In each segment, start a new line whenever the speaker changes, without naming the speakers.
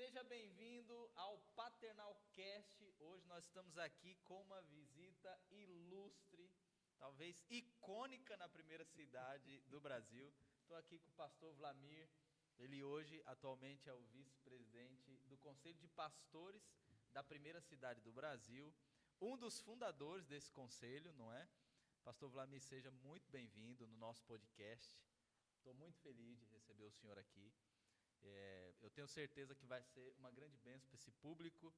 Seja bem-vindo ao Paternalcast. Hoje nós estamos aqui com uma visita ilustre, talvez icônica na primeira cidade do Brasil. Estou aqui com o pastor Vlamir. Ele hoje, atualmente, é o vice-presidente do Conselho de Pastores da primeira cidade do Brasil. Um dos fundadores desse conselho, não é? Pastor Vlamir, seja muito bem-vindo no nosso podcast. Estou muito feliz de receber o senhor aqui. Eu tenho certeza que vai ser uma grande bênção para esse público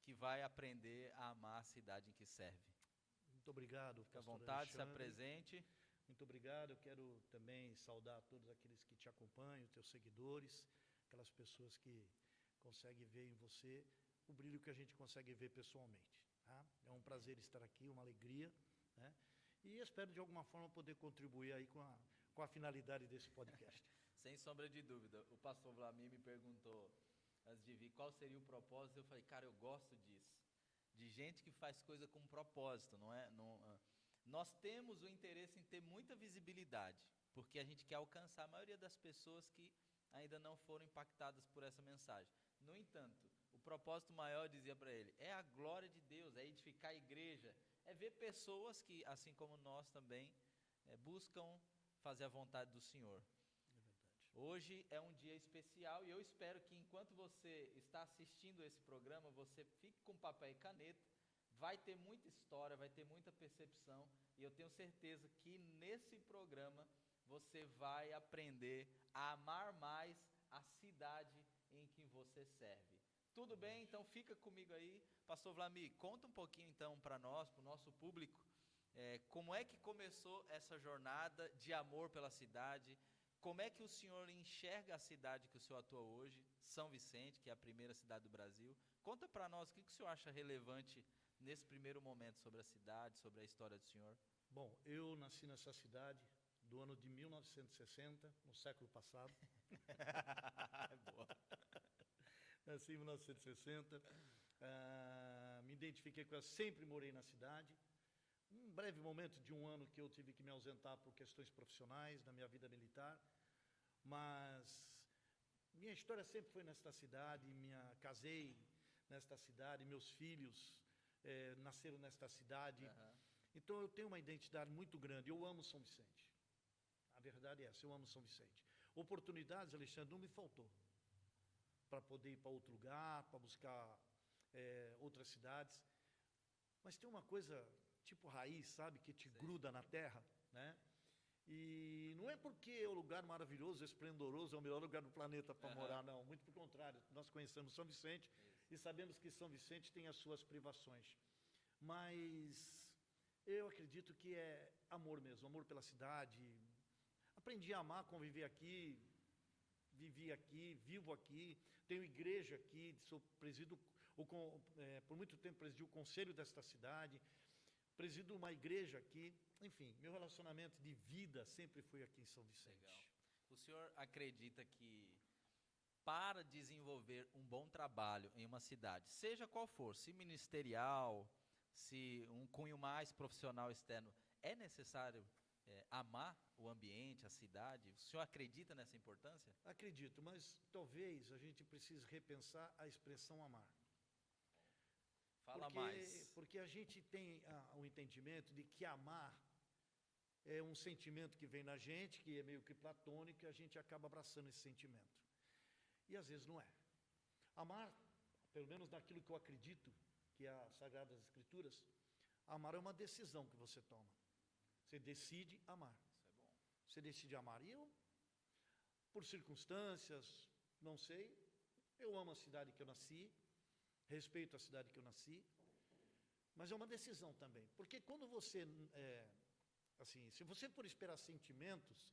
que vai aprender a amar a cidade em que serve.
Muito obrigado,
Fique à
pastor
vontade, se
Alexandre.
apresente.
Muito obrigado. Eu quero também saudar todos aqueles que te acompanham, teus seguidores, aquelas pessoas que conseguem ver em você o brilho que a gente consegue ver pessoalmente. Tá? É um prazer estar aqui, uma alegria, né? E espero de alguma forma poder contribuir aí com a finalidade desse podcast.
Sem sombra de dúvida. O pastor Vlamir me perguntou, antes de vir, qual seria o propósito. Eu falei, cara, eu gosto disso. De gente que faz coisa com propósito, não é? Nós temos o interesse em ter muita visibilidade, porque a gente quer alcançar a maioria das pessoas que ainda não foram impactadas por essa mensagem. No entanto, o propósito maior, dizia para ele, é a glória de Deus, é edificar a igreja, é ver pessoas que, assim como nós também, buscam fazer a vontade do Senhor.
É verdade.
Hoje é um dia especial e eu espero que enquanto você está assistindo esse programa, você fique com papel e caneta. Vai ter muita história, vai ter muita percepção e eu tenho certeza que nesse programa você vai aprender a amar mais a cidade em que você serve. Tudo bem? Então fica comigo aí. Pastor Vlamir, conta um pouquinho então para nós, para o nosso público, como é que começou essa jornada de amor pela cidade. Como é que o senhor enxerga a cidade que o senhor atua hoje, São Vicente, que é a primeira cidade do Brasil? Conta para nós o que o senhor acha relevante nesse primeiro momento sobre a cidade, sobre a história do senhor.
Bom, eu nasci nessa cidade do ano de 1960, no século passado.
Boa.
Nasci em 1960, me identifiquei com ela, sempre morei na cidade. Um breve momento de um ano que eu tive que me ausentar por questões profissionais na minha vida militar, mas minha história sempre foi nesta cidade, casei nesta cidade, meus filhos nasceram nesta cidade, então eu tenho uma identidade muito grande, eu amo São Vicente, a verdade é essa, eu amo São Vicente. Oportunidades, Alexandre, não me faltou, para poder ir para outro lugar, para buscar outras cidades, mas tem uma coisa tipo raiz, sabe, que te gruda na terra, né? E não é porque é um lugar maravilhoso, esplendoroso, é o melhor lugar do planeta para morar, não. Muito pelo contrário, nós conhecemos São Vicente e sabemos que São Vicente tem as suas privações. Mas eu acredito que é amor mesmo, amor pela cidade. Aprendi a amar, conviver aqui, vivi aqui, vivo aqui, tenho igreja aqui, sou presido, por muito tempo presidi o conselho desta cidade, presido uma igreja aqui, enfim, meu relacionamento de vida sempre foi aqui em São Vicente.
Legal. O senhor acredita que para desenvolver um bom trabalho em uma cidade, seja qual for, se ministerial, se um cunho mais profissional externo, é necessário amar o ambiente, a cidade? O senhor acredita nessa importância?
Acredito, mas talvez a gente precise repensar a expressão amar.
Fala mais.
Porque a gente tem o entendimento de que amar é um sentimento que vem na gente, que é meio que platônico, e a gente acaba abraçando esse sentimento. E às vezes não é. Amar, pelo menos naquilo que eu acredito, que é as Sagradas Escrituras, amar é uma decisão que você toma. Você decide amar.
Isso é bom.
Você decide amar. E eu, por circunstâncias, não sei, eu amo a cidade que eu nasci, respeito a cidade que eu nasci, mas é uma decisão também. Porque quando você, assim, se você for esperar sentimentos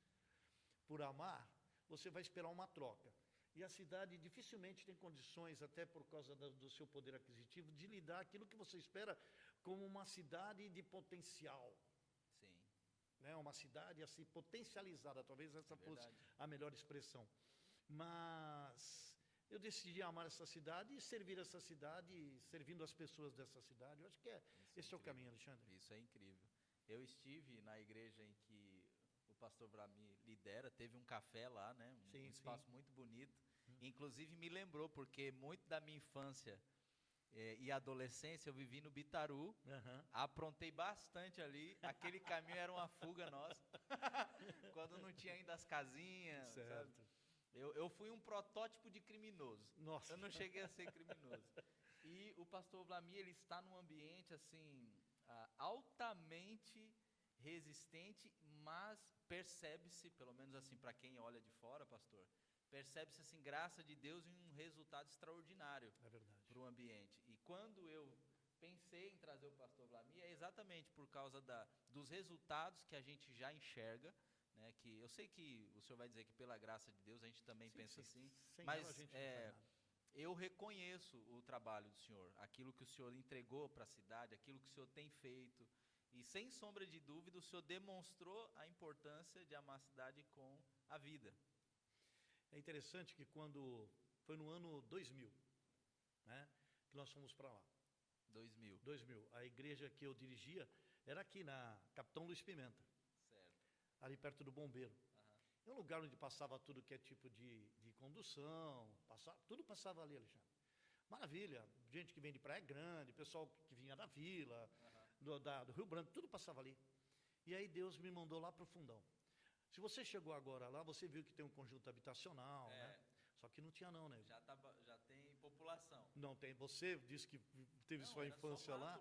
por amar, você vai esperar uma troca. E a cidade dificilmente tem condições, até por causa do seu poder aquisitivo, de lhe dar aquilo que você espera como uma cidade de potencial.
Sim.
Né? Uma cidade assim potencializada, talvez essa fosse a melhor expressão. Mas eu decidi amar essa cidade e servir essa cidade, servindo as pessoas dessa cidade. Eu acho que esse é o caminho, Alexandre.
Isso é incrível. Eu estive na igreja em que o pastor Vlamir lidera, teve um café lá, né? Um espaço muito bonito. Inclusive me lembrou, porque muito da minha infância e adolescência eu vivi no Bitaru, aprontei bastante ali, aquele caminho era uma fuga nossa, quando não tinha ainda as casinhas, sabe? Eu fui um protótipo de criminoso.
Nossa.
Eu não cheguei a ser criminoso. E o pastor Vlamir, ele está num ambiente assim altamente resistente, mas percebe-se, pelo menos assim para quem olha de fora, pastor, percebe-se assim graça de Deus em um resultado extraordinário para o ambiente. E quando eu pensei em trazer o pastor Vlamir, é exatamente por causa dos resultados que a gente já enxerga, né, que eu sei que o senhor vai dizer que pela graça de Deus a gente também pensa assim, mas eu reconheço o trabalho do senhor, aquilo que o senhor entregou para a cidade, aquilo que o senhor tem feito, e sem sombra de dúvida o senhor demonstrou a importância de amar a cidade com a vida.
É interessante que quando foi no ano 2000, né, que nós fomos para lá. 2000. A igreja que eu dirigia era aqui na Capitão Luiz Pimenta. Ali perto do Bombeiro. É um lugar onde passava tudo que é tipo de condução, tudo passava ali, Alexandre. Maravilha, gente que vem de Praia Grande, pessoal que vinha da vila, do Rio Branco, tudo passava ali. E aí Deus me mandou lá para o fundão. Se você chegou agora lá, você viu que tem um conjunto habitacional, né? Só que não tinha não, né?
Já tem população.
Não tem, você disse que teve sua infância lá.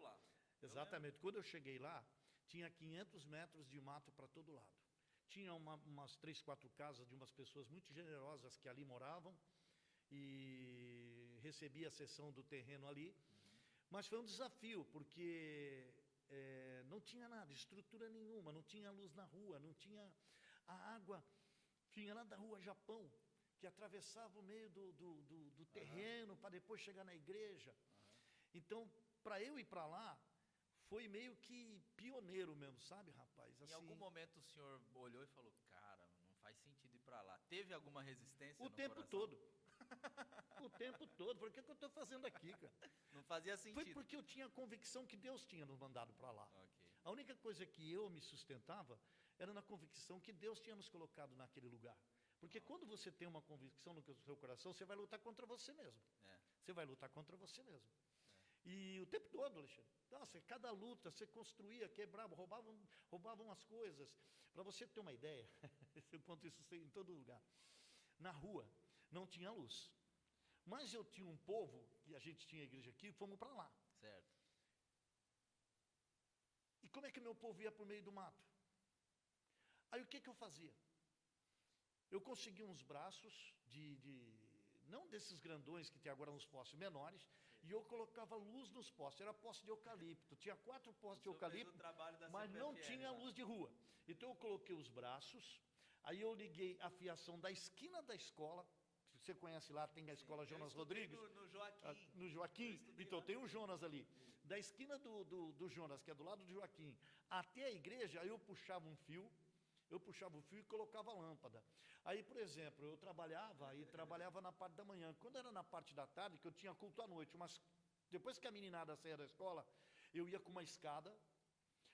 Exatamente, quando eu cheguei lá, tinha 500 metros de mato para todo lado. Tinha umas 3, 4 casas de umas pessoas muito generosas que ali moravam e recebia a cessão do terreno ali. Mas foi um desafio, porque não tinha nada, estrutura nenhuma, não tinha luz na rua, não tinha a água, vinha lá da rua Japão, que atravessava o meio do terreno para depois chegar na igreja. Então, para eu ir para lá, foi meio que pioneiro mesmo, sabe, rapaz? Assim,
em algum momento o senhor olhou e falou, cara, não faz sentido ir para lá. Teve alguma resistência
no
tempo
coração? Todo. O tempo todo. Por que eu estou fazendo aqui, cara?
Não fazia sentido.
Foi porque eu tinha a convicção que Deus tinha nos mandado para lá. A única coisa que eu me sustentava era na convicção que Deus tinha nos colocado naquele lugar. Porque quando você tem uma convicção no seu coração, você vai lutar contra você mesmo. Você vai lutar contra você mesmo. E o tempo todo, Alexandre. Nossa, cada luta, você construía, quebrava, roubavam as coisas. Para você ter uma ideia, eu conto isso em todo lugar. Na rua, não tinha luz. Mas eu tinha um povo, e a gente tinha igreja aqui, fomos para lá.
Certo.
E como é que meu povo ia por meio do mato? Aí o que eu fazia? Eu consegui uns braços não desses grandões que tem agora nos postes menores, e eu colocava luz nos postes, era poste de eucalipto, tinha 4 postes de eucalipto, mas não tinha luz de rua. Então eu coloquei os braços, aí eu liguei a fiação da esquina da escola, você conhece lá, tem a escola Jonas Rodrigues?
No Joaquim.
No Joaquim, então tem o Jonas ali. Da esquina do Jonas, que é do lado do Joaquim, até a igreja, aí eu puxava um fio, e colocava a lâmpada. Aí, por exemplo, eu trabalhava na parte da manhã. Quando era na parte da tarde, que eu tinha culto à noite, mas depois que a meninada saía da escola, eu ia com uma escada,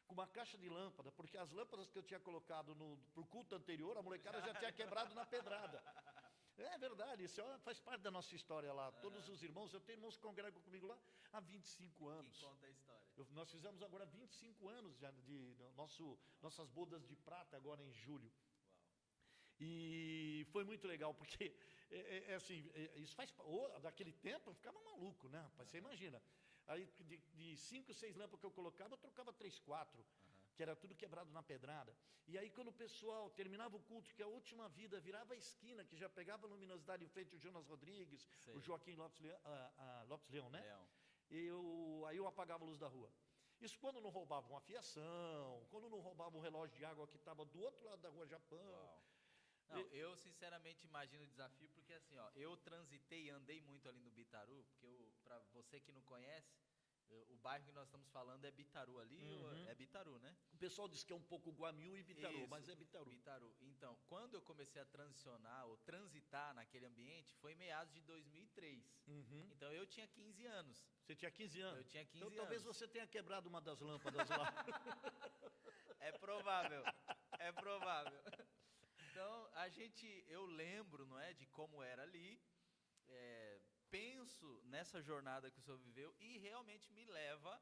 com uma caixa de lâmpada, porque as lâmpadas que eu tinha colocado pro culto anterior, a molecada já tinha quebrado na pedrada. É verdade, isso faz parte da nossa história lá. Todos os irmãos, eu tenho irmãos que congregam comigo lá há 25 anos.
Que conta a história.
Nós fizemos agora 25 anos de nossas bodas de prata agora em julho.
Uau.
E foi muito legal, porque isso daquele tempo eu ficava maluco, né, rapaz? Você imagina. Aí de 5, 6 lâmpadas que eu colocava, eu trocava 3, 4. Que era tudo quebrado na pedrada. E aí quando o pessoal terminava o culto, que a última vida virava a esquina, que já pegava a luminosidade em frente ao Jonas Rodrigues, o Joaquim Lopes Leão, né? Aí eu apagava a luz da rua. Isso quando não roubavam uma fiação, quando não roubavam um relógio de água que estava do outro lado da rua Japão.
Não, eu sinceramente imagino o desafio, porque assim, eu transitei e andei muito ali no Bitaru, porque para você que não conhece, o bairro que nós estamos falando é Bitaru ali, é Bitaru, né?
O pessoal diz que é um pouco Guamiú e Bitaru,
isso,
mas é Bitaru.
Então, quando eu comecei a transicionar ou transitar naquele ambiente, foi em meados de 2003. Então, eu tinha 15 anos.
Você tinha 15 anos?
Eu tinha 15 anos.
Então, talvez você tenha quebrado uma das lâmpadas lá.
É provável, é provável. Então, eu lembro, não é, de como era ali. penso nessa jornada que o senhor viveu e realmente me leva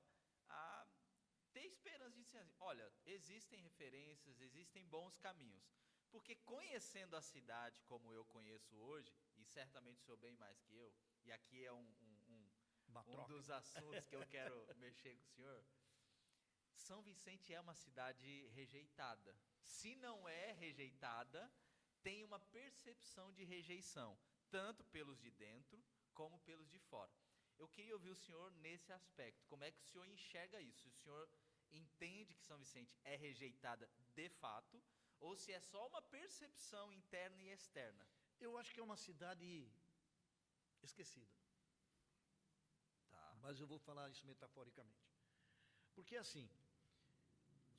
a ter esperança de dizer assim, olha, existem referências, existem bons caminhos. Porque conhecendo a cidade como eu conheço hoje, e certamente o senhor bem mais que eu, e aqui é um dos assuntos que eu quero mexer com o senhor, São Vicente é uma cidade rejeitada. Se não é rejeitada, tem uma percepção de rejeição, tanto pelos de dentro como pelos de fora. Eu queria ouvir o senhor nesse aspecto. Como é que o senhor enxerga isso? O senhor entende que São Vicente é rejeitada de fato, ou se é só uma percepção interna e externa?
Eu acho que é uma cidade esquecida.
Tá.
Mas eu vou falar isso metaforicamente. Porque assim,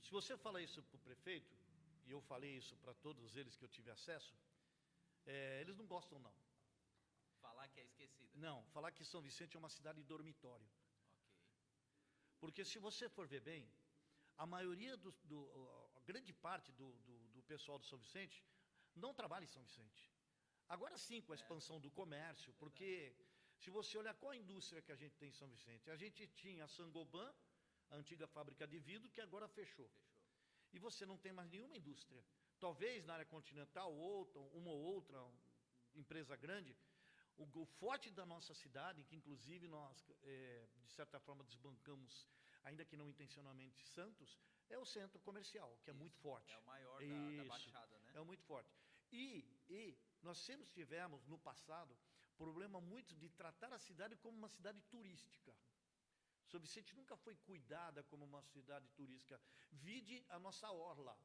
se você fala isso para o prefeito, e eu falei isso para todos eles que eu tive acesso, eles não gostam não.
Falar que é esquecida?
Não, falar que São Vicente é uma cidade dormitório.
Ok.
Porque se você for ver bem, a maioria, a grande parte do pessoal do São Vicente não trabalha em São Vicente. Agora sim, com a expansão do comércio, porque se você olhar qual a indústria que a gente tem em São Vicente, a gente tinha a Sangoban, a antiga fábrica de vidro, que agora fechou. E você não tem mais nenhuma indústria. Talvez na área continental, uma ou outra empresa grande. O forte da nossa cidade, que inclusive nós, de certa forma, desbancamos, ainda que não intencionalmente, Santos, é o centro comercial, que é muito forte.
É o maior da Baixada, né?
É muito forte. E nós sempre tivemos, no passado, problema muito de tratar a cidade como uma cidade turística. São Vicente nunca foi cuidada como uma cidade turística. Vide a nossa orla,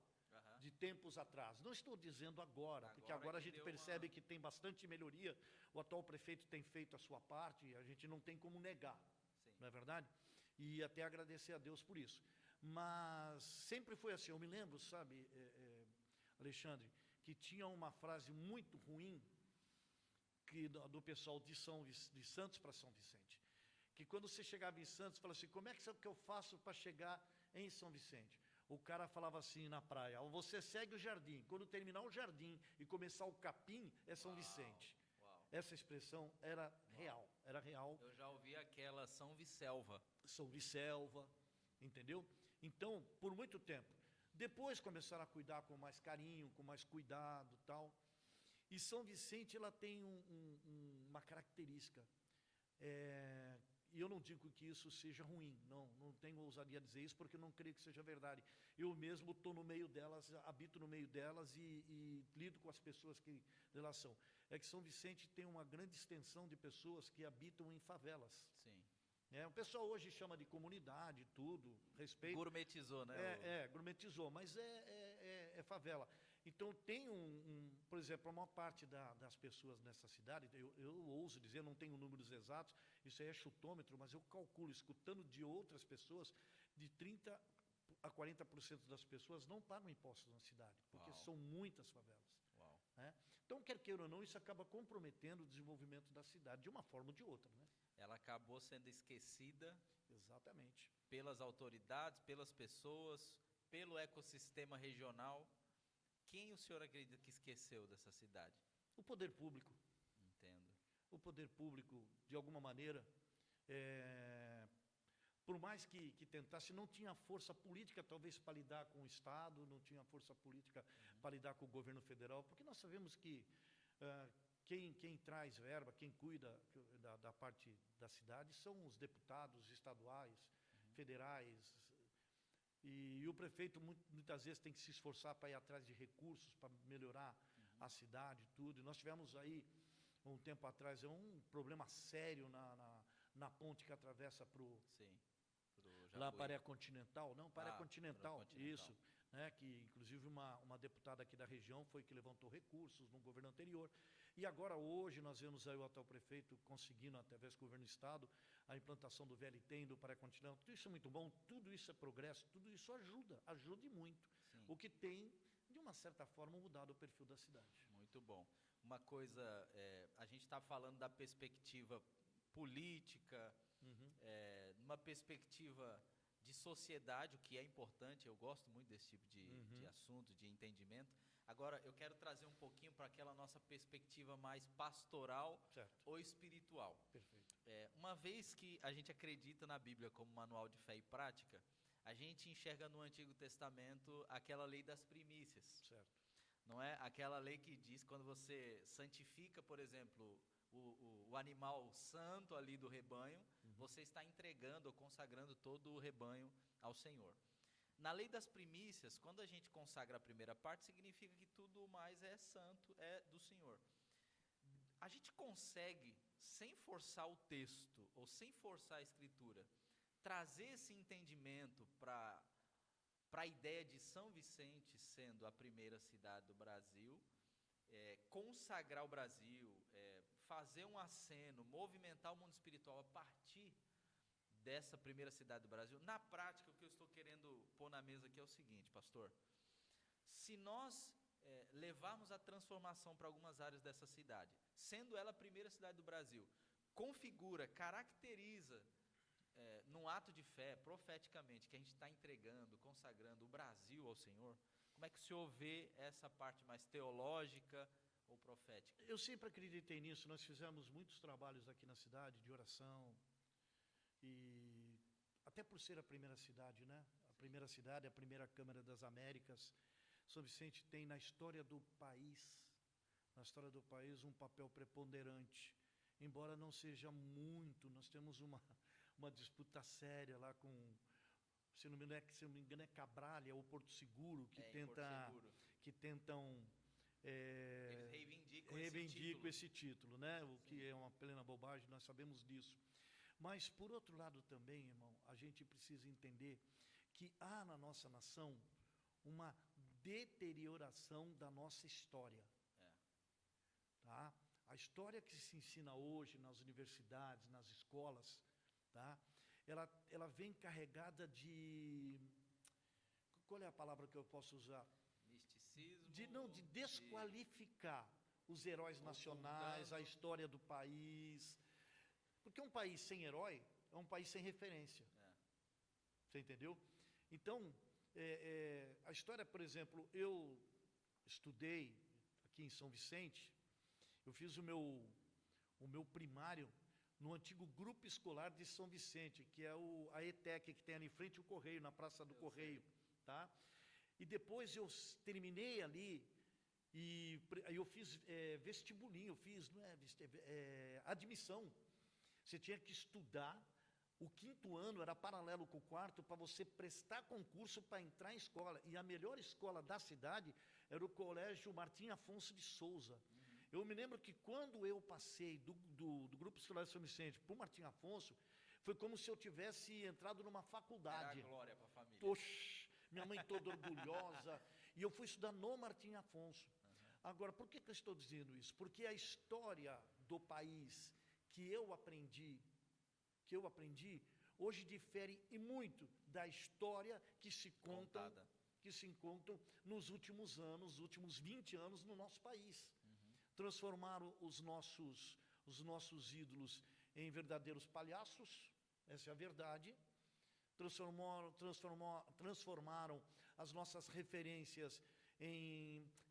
de tempos atrás. Não estou dizendo agora, porque agora a gente percebe que tem bastante melhoria. O atual prefeito tem feito a sua parte e a gente não tem como negar. Sim. Não é verdade? E até agradecer a Deus por isso. Mas sempre foi assim. Eu me lembro, sabe, Alexandre, que tinha uma frase muito ruim do pessoal de Santos para São Vicente. Que quando você chegava em Santos, falava assim, como é que eu faço para chegar em São Vicente? O cara falava assim na praia, você segue o jardim, quando terminar o jardim e começar o capim, é São Vicente.
Uau.
Essa expressão era real, era real.
Eu já ouvi aquela São Vicelva.
São Vicelva, entendeu? Então, por muito tempo. Depois começaram a cuidar com mais carinho, com mais cuidado e tal. E São Vicente, ela tem uma característica, e eu não digo que isso seja ruim, não tenho ousadia de dizer isso, porque eu não creio que seja verdade. Eu mesmo estou no meio delas, habito no meio delas e lido com as pessoas que relação. É que São Vicente tem uma grande extensão de pessoas que habitam em favelas.
Sim.
O pessoal hoje chama de comunidade, tudo, respeito.
Gourmetizou, né?
Gourmetizou, mas é favela. Então, tem por exemplo, a maior parte das pessoas nessa cidade, eu ouso dizer, não tenho números exatos, isso aí é chutômetro, mas eu calculo, escutando de outras pessoas, de 30% a 40% das pessoas não pagam impostos na cidade, porque são muitas favelas. Então, quer queira ou não, isso acaba comprometendo o desenvolvimento da cidade, de uma forma ou de outra. Né?
Ela acabou sendo esquecida.
Exatamente.
Pelas autoridades, pelas pessoas, pelo ecossistema regional. Quem o senhor acredita que esqueceu dessa cidade?
O poder público.
Entendo.
O poder público, de alguma maneira, por mais que tentasse, não tinha força política, talvez, para lidar com o Estado, não tinha força política para lidar com o governo federal, porque nós sabemos que quem traz verba, quem cuida da parte da cidade, são os deputados estaduais, federais, e o prefeito muitas vezes tem que se esforçar para ir atrás de recursos, para melhorar a cidade, tudo. E nós tivemos aí, um tempo atrás, um problema sério na ponte que atravessa lá para a Continental. Não, para a Continental, isso. Né, que inclusive uma deputada aqui da região foi que levantou recursos no governo anterior. E agora, hoje, nós vemos aí o atual prefeito conseguindo, através do governo do Estado, a implantação do VLT, do Paracontinental. Tudo isso é muito bom, tudo isso é progresso, tudo isso ajuda e muito. Sim. O que tem, de uma certa forma, mudado o perfil da cidade.
Muito bom. Uma coisa, a gente está falando da perspectiva política, uma perspectiva de sociedade, o que é importante. Eu gosto muito desse tipo de
Uhum.
assunto, de entendimento. Agora, eu quero trazer um pouquinho para aquela nossa perspectiva mais pastoral
Certo.
ou espiritual.
Perfeito.
Uma vez que a gente acredita na Bíblia como manual de fé e prática, a gente enxerga no Antigo Testamento aquela lei das primícias.
Certo.
Não é aquela lei que diz quando você santifica, por exemplo, o animal santo ali do rebanho, você está entregando ou consagrando todo o rebanho ao Senhor. Na lei das primícias, quando a gente consagra a primeira parte, significa que tudo mais é santo, é do Senhor. A gente consegue, sem forçar o texto ou sem forçar a escritura, trazer esse entendimento para a ideia de São Vicente sendo a primeira cidade do Brasil, consagrar o Brasil, fazer um aceno, movimentar o mundo espiritual a partir dessa primeira cidade do Brasil. Na prática, o que eu estou querendo pôr na mesa aqui é o seguinte, pastor: se nós levarmos a transformação para algumas áreas dessa cidade, sendo ela a primeira cidade do Brasil, configura, caracteriza, num ato de fé, profeticamente, que a gente está entregando, consagrando o Brasil ao Senhor, como é que o senhor vê essa parte mais teológica ou profética?
Eu sempre acreditei nisso. Nós fizemos muitos trabalhos aqui na cidade de oração e até por ser a primeira cidade, né? A primeira cidade, a primeira Câmara das Américas, São Vicente tem na história do país, um papel preponderante. Embora não seja muito, nós temos uma disputa séria lá com, se não me engano é Cabralha ou Porto Seguro, que tentam
Eles
reivindicam esse título, né? O que é uma plena bobagem, nós sabemos disso. Mas, por outro lado também, irmão, a gente precisa entender que há na nossa nação uma deterioração da nossa história. Tá? A história que se ensina hoje nas universidades, nas escolas, tá? Ela vem carregada de... Qual é a palavra que eu posso usar?
Misticismo.
De desqualificar os heróis nacionais, a história do país. Porque um país sem herói é um país sem referência. Você entendeu? Então, a história, por exemplo, eu estudei aqui em São Vicente, eu fiz o meu primário no antigo Grupo Escolar de São Vicente, que é a ETEC, que tem ali em frente o Correio, na Praça do Correio. Tá? E depois eu terminei ali, e aí eu fiz vestibulinho, eu fiz admissão. Você tinha que estudar, o 5º ano era paralelo com o 4º, para você prestar concurso para entrar em escola. E a melhor escola da cidade era o Colégio Martim Afonso de Souza. Eu me lembro que quando eu passei do Grupo Escolar de São Vicente para o Martim Afonso, foi como se eu tivesse entrado numa faculdade.
Era a glória para a família.
Poxa, minha mãe toda orgulhosa. E eu fui estudar no Martim Afonso. Agora, por que eu estou dizendo isso? Porque a história do país que eu aprendi, hoje difere e muito da história que se contam nos últimos anos, os últimos 20 anos no nosso país. Transformaram os nossos ídolos em verdadeiros palhaços, essa é a verdade. Transformaram as nossas referências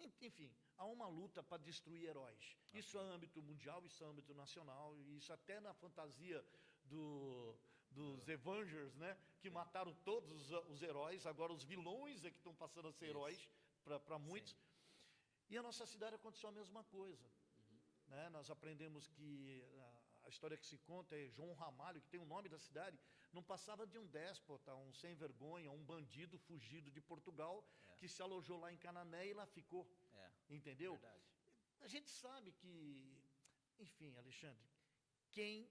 enfim, há uma luta para destruir heróis. Isso é âmbito mundial, isso é âmbito nacional, isso até na fantasia dos Avengers, né? Que mataram todos os heróis, agora os vilões é que estão passando a ser heróis para muitos. E a nossa cidade aconteceu a mesma coisa. Né? Nós aprendemos que a história que se conta é João Ramalho, que tem o nome da cidade, não passava de um déspota, um sem vergonha, um bandido fugido de Portugal, que se alojou lá em Canané e lá ficou. Entendeu?
Verdade.
A gente sabe que, enfim, Alexandre, quem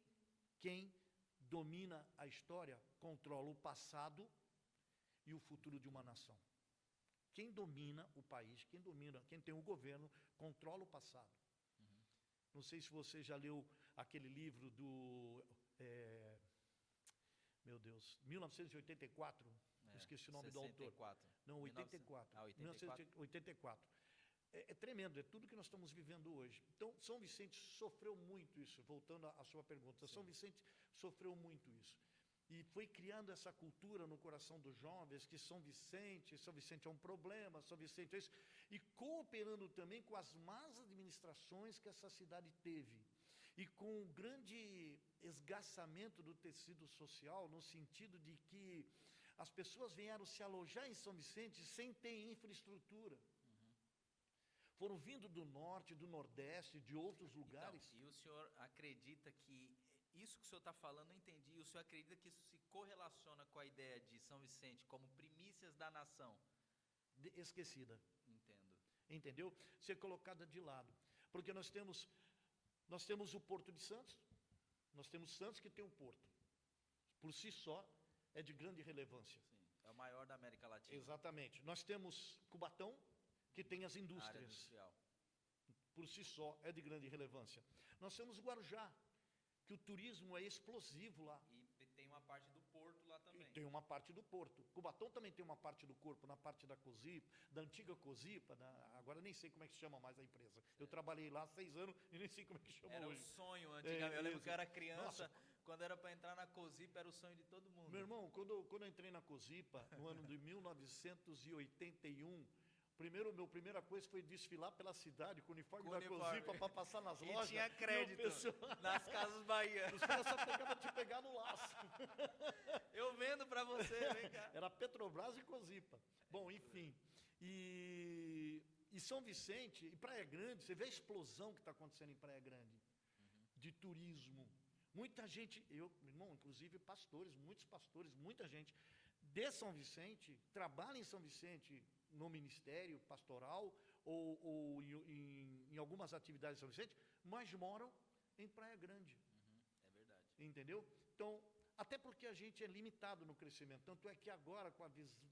domina a história controla o passado e o futuro de uma nação. Quem domina o país, quem tem o governo, controla o passado. Não sei se você já leu aquele livro do... meu Deus, 1984, esqueci o nome
64.
do autor. Não, 84. 1984. É tremendo, é tudo que nós estamos vivendo hoje. Então, São Vicente sofreu muito isso, voltando à sua pergunta. São Vicente sofreu muito isso. E foi criando essa cultura no coração dos jovens, que São Vicente é um problema, São Vicente é isso, e cooperando também com as más administrações que essa cidade teve, e com o grande esgaçamento do tecido social, no sentido de que as pessoas vieram se alojar em São Vicente sem ter infraestrutura. Foram vindo do norte, do nordeste, de outros lugares.
Então, e o senhor acredita que isso que o senhor está falando, eu entendi, o senhor acredita que isso se correlaciona com a ideia de São Vicente como primícias da nação?
Esquecida.
Entendo.
Entendeu? Ser colocada de lado. Porque nós temos o Porto de Santos, nós temos Santos que tem um porto. Por si só, é de grande relevância.
Sim, é o maior da América Latina.
Exatamente. Nós temos Cubatão, que tem as indústrias.
Área industrial.
Por si só, é de grande relevância. Nós temos Guarujá, que o turismo é explosivo lá.
E tem uma parte do porto lá também.
E tem uma parte do porto. Cubatão também tem uma parte do corpo, na parte da Cosipa, da antiga Cosipa, agora nem sei como é que se chama mais a empresa. Eu trabalhei lá há 6 anos e nem sei como é que chama
era
hoje.
Era um sonho antigamente. Eu lembro que eu era criança,
nossa,
quando era para entrar na Cosipa, era o sonho de todo mundo.
Meu irmão, quando eu entrei na Cosipa, no ano de 1981, minha primeira coisa foi desfilar pela cidade com o uniforme da Cosipa para passar nas lojas.
E tinha crédito nas Casas Bahia.
Os caras só pegavam te pegar no laço.
Eu vendo para você, vem cá.
Era Petrobras e Cosipa. Bom, enfim. E São Vicente, e Praia Grande, você vê a explosão que está acontecendo em Praia Grande, de turismo. Muita gente, irmão, inclusive pastores, muitos pastores, muita gente de São Vicente, trabalha em São Vicente no ministério pastoral ou em algumas atividades de São Vicente, mas moram em Praia Grande.
É verdade.
Entendeu? Então, até porque a gente é limitado no crescimento, tanto é que agora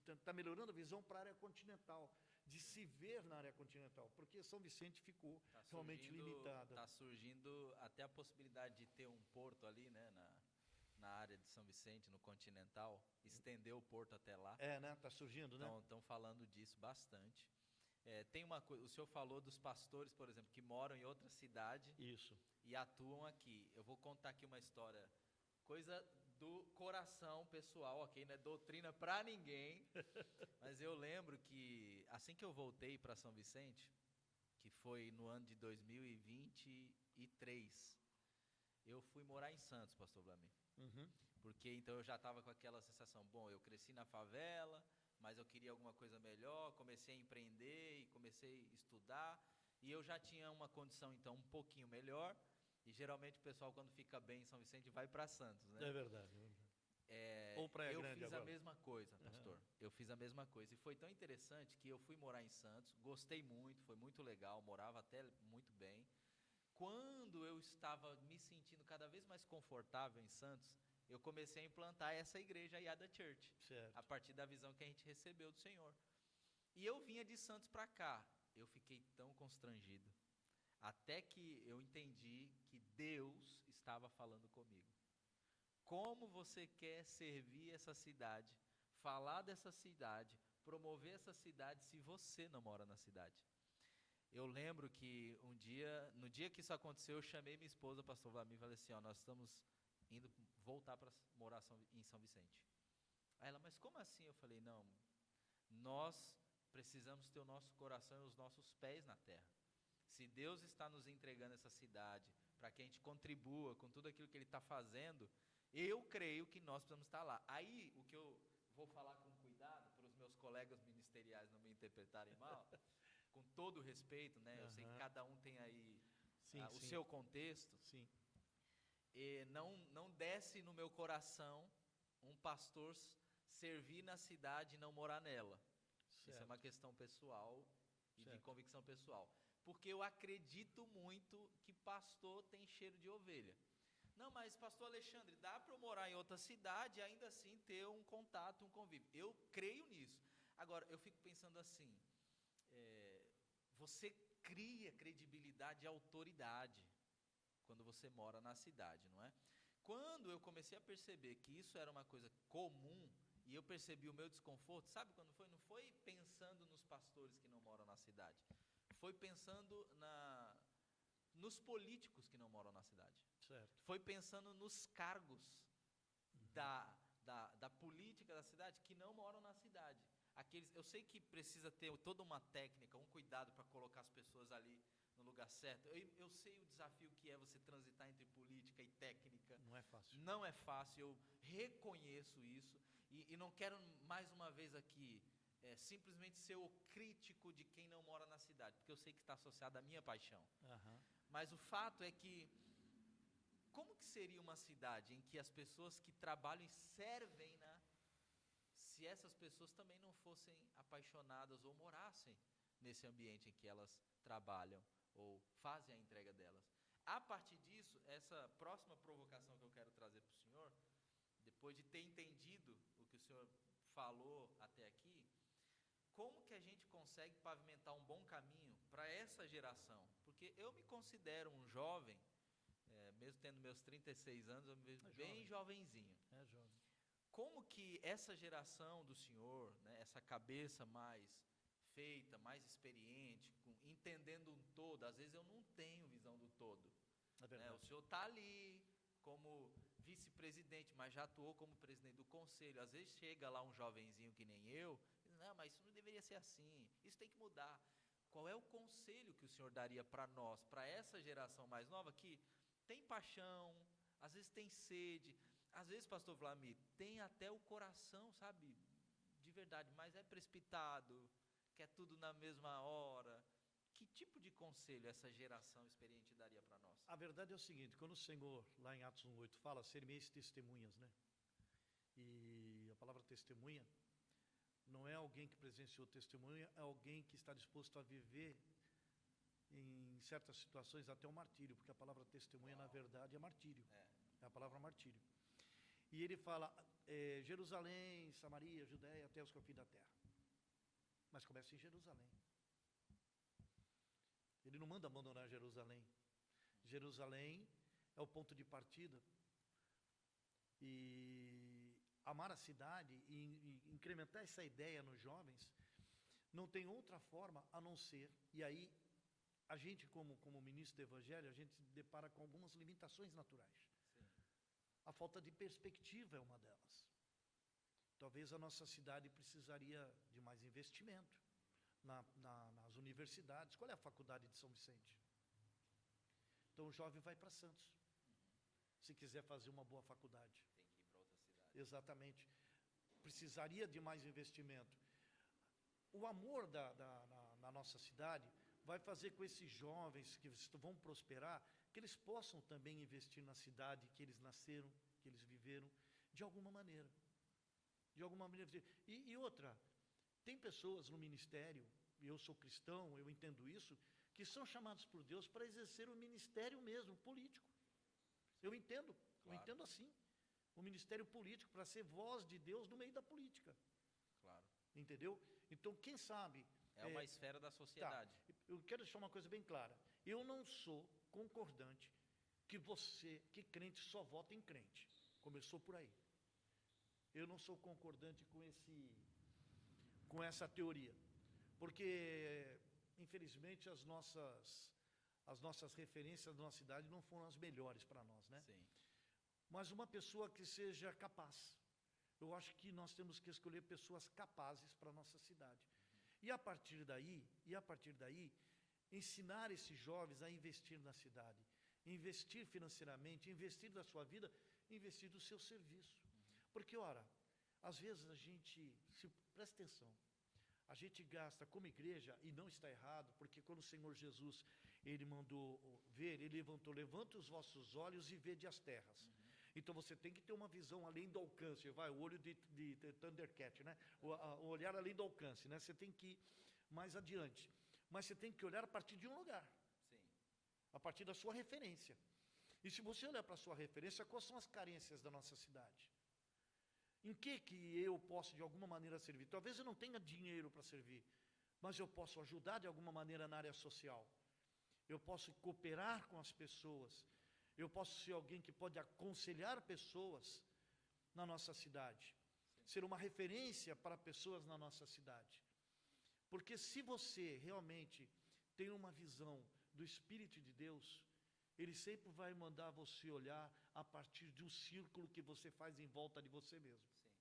está melhorando a visão para a área continental, de se ver na área continental, porque São Vicente ficou realmente limitada.
Está surgindo até a possibilidade de ter um porto ali, né, na área de São Vicente, no continental, estender o porto até lá.
Né? Está surgindo, né?
Estão falando disso bastante. Tem uma coisa, o senhor falou dos pastores, por exemplo, que moram em outra cidade.
Isso.
E atuam aqui. Eu vou contar aqui uma história, coisa do coração pessoal, ok? Não é doutrina para ninguém. Mas eu lembro que assim que eu voltei para São Vicente, que foi no ano de 2023, eu fui morar em Santos, pastor Vlamir. Porque então eu já estava com aquela sensação, bom, eu cresci na favela, mas eu queria alguma coisa melhor, comecei a empreender e comecei a estudar, e eu já tinha uma condição então um pouquinho melhor, e geralmente o pessoal quando fica bem em São Vicente vai para Santos, né?
É verdade. Ou Praia Grande
eu fiz
agora.
a mesma coisa, pastor, eu fiz a mesma coisa, e foi tão interessante que eu fui morar em Santos, gostei muito, foi muito legal, morava até muito bem. Quando eu estava me sentindo cada vez mais confortável em Santos, eu comecei a implantar essa igreja, a Yada Church,
certo,
a partir da visão que a gente recebeu do Senhor. E eu vinha de Santos para cá, eu fiquei tão constrangido, até que eu entendi que Deus estava falando comigo. Como você quer servir essa cidade, falar dessa cidade, promover essa cidade, se você não mora na cidade? Eu lembro que no dia que isso aconteceu, eu chamei minha esposa, pastor Vlamir, e falei assim, nós estamos indo voltar para morar em São Vicente. Aí ela, mas como assim? Eu falei, não, nós precisamos ter o nosso coração e os nossos pés na terra. Se Deus está nos entregando essa cidade, para que a gente contribua com tudo aquilo que Ele está fazendo, eu creio que nós precisamos estar lá. Aí, o que eu vou falar com cuidado, para os meus colegas ministeriais não me interpretarem mal, com todo o respeito, né? Eu sei que cada um tem aí o seu contexto.
Sim.
E não desce no meu coração um pastor servir na cidade e não morar nela.
Certo.
Isso é uma questão pessoal e de convicção pessoal. Porque eu acredito muito que pastor tem cheiro de ovelha. Não, mas pastor Alexandre, dá para eu morar em outra cidade e ainda assim ter um contato, um convívio. Eu creio nisso. Agora, eu fico pensando assim, você cria credibilidade e autoridade quando você mora na cidade, não é? Quando eu comecei a perceber que isso era uma coisa comum e eu percebi o meu desconforto, sabe quando foi? Não foi pensando nos pastores que não moram na cidade, foi pensando nos políticos que não moram na cidade.
Certo.
Foi pensando nos cargos da política da cidade que não moram na cidade. Eu sei que precisa ter toda uma técnica, um cuidado para colocar as pessoas ali no lugar certo. Eu sei o desafio que é você transitar entre política e técnica.
Não é fácil.
Não é fácil, eu reconheço isso. E não quero, mais uma vez aqui, simplesmente ser o crítico de quem não mora na cidade, porque eu sei que está associado à minha paixão.
Aham.
Mas o fato é que, como que seria uma cidade em que as pessoas que trabalham e servem, né, se essas pessoas também não fossem apaixonadas ou morassem nesse ambiente em que elas trabalham ou fazem a entrega delas? A partir disso, essa próxima provocação que eu quero trazer para o senhor, depois de ter entendido o que o senhor falou até aqui, como que a gente consegue pavimentar um bom caminho para essa geração? Porque eu me considero um jovem, mesmo tendo meus 36 anos, eu me vejo bem jovenzinho.
É jovem.
Como que essa geração do senhor, né, essa cabeça mais feita, mais experiente, entendendo um todo, às vezes eu não tenho visão do todo.
É verdade.
O senhor está ali como vice-presidente, mas já atuou como presidente do conselho. Às vezes chega lá um jovenzinho que nem eu, e diz, não, mas isso não deveria ser assim, isso tem que mudar. Qual é o conselho que o senhor daria para nós, para essa geração mais nova que tem paixão, às vezes tem sede, às vezes, pastor Vlamir, tem até o coração, sabe, de verdade, mas é precipitado, quer tudo na mesma hora. Que tipo de conselho essa geração experiente daria para nós?
A verdade é o seguinte, quando o Senhor, lá em Atos 1:8, fala, ser-me-eis testemunhas, né? E a palavra testemunha não é alguém que presenciou testemunha, é alguém que está disposto a viver em certas situações até o martírio, porque a palavra testemunha, na verdade, é martírio. É a palavra martírio. E ele fala, Jerusalém, Samaria, Judéia, até os confins da terra. Mas começa em Jerusalém. Ele não manda abandonar Jerusalém. Jerusalém é o ponto de partida. E amar a cidade e incrementar essa ideia nos jovens, não tem outra forma a não ser, e aí a gente como ministro do Evangelho, a gente se depara com algumas limitações naturais.
Sim.
A falta de perspectiva é uma delas. Talvez a nossa cidade precisaria de mais investimento nas universidades. Qual é a faculdade de São Vicente? Então o jovem vai para Santos, se quiser fazer uma boa faculdade.
Tem que ir para outra cidade.
Exatamente. Precisaria de mais investimento. O amor na nossa cidade vai fazer com esses jovens que vão prosperar, que eles possam também investir na cidade que eles nasceram, que eles viveram, de alguma maneira. De alguma maneira. E outra, tem pessoas no ministério, e eu sou cristão, eu entendo isso, que são chamados por Deus para exercer o ministério mesmo, político. Eu entendo, claro. Eu entendo assim. O ministério político, para ser voz de Deus no meio da política.
Claro.
Entendeu? Então, quem sabe...
É uma esfera da sociedade.
Tá. Eu quero deixar uma coisa bem clara. Eu não sou concordante que crente só vota em crente. Começou por aí. Eu não sou concordante com essa teoria. Porque, infelizmente, as nossas referências da nossa cidade não foram as melhores para nós, né?
Sim.
Mas uma pessoa que seja capaz. Eu acho que nós temos que escolher pessoas capazes para a nossa cidade. E a partir daí, ensinar esses jovens a investir na cidade, investir financeiramente, investir da sua vida, investir do seu serviço. Porque, ora, às vezes presta atenção, a gente gasta como igreja, e não está errado, porque quando o Senhor Jesus, ele mandou ver, ele levanta os vossos olhos e vede as terras. Então você tem que ter uma visão além do alcance, o olho de Thundercat, né? O olhar além do alcance, né? Você tem que ir mais adiante. Mas você tem que olhar a partir de um lugar.
Sim.
A partir da sua referência. E se você olhar para a sua referência, quais são as carências da nossa cidade? Em que eu posso de alguma maneira servir? Talvez eu não tenha dinheiro para servir, mas eu posso ajudar de alguma maneira na área social. Eu posso cooperar com as pessoas. Eu posso ser alguém que pode aconselhar pessoas na nossa cidade. Sim. Ser uma referência para pessoas na nossa cidade. Porque se você realmente tem uma visão do Espírito de Deus, Ele sempre vai mandar você olhar a partir de um círculo que você faz em volta de você mesmo.
Sim.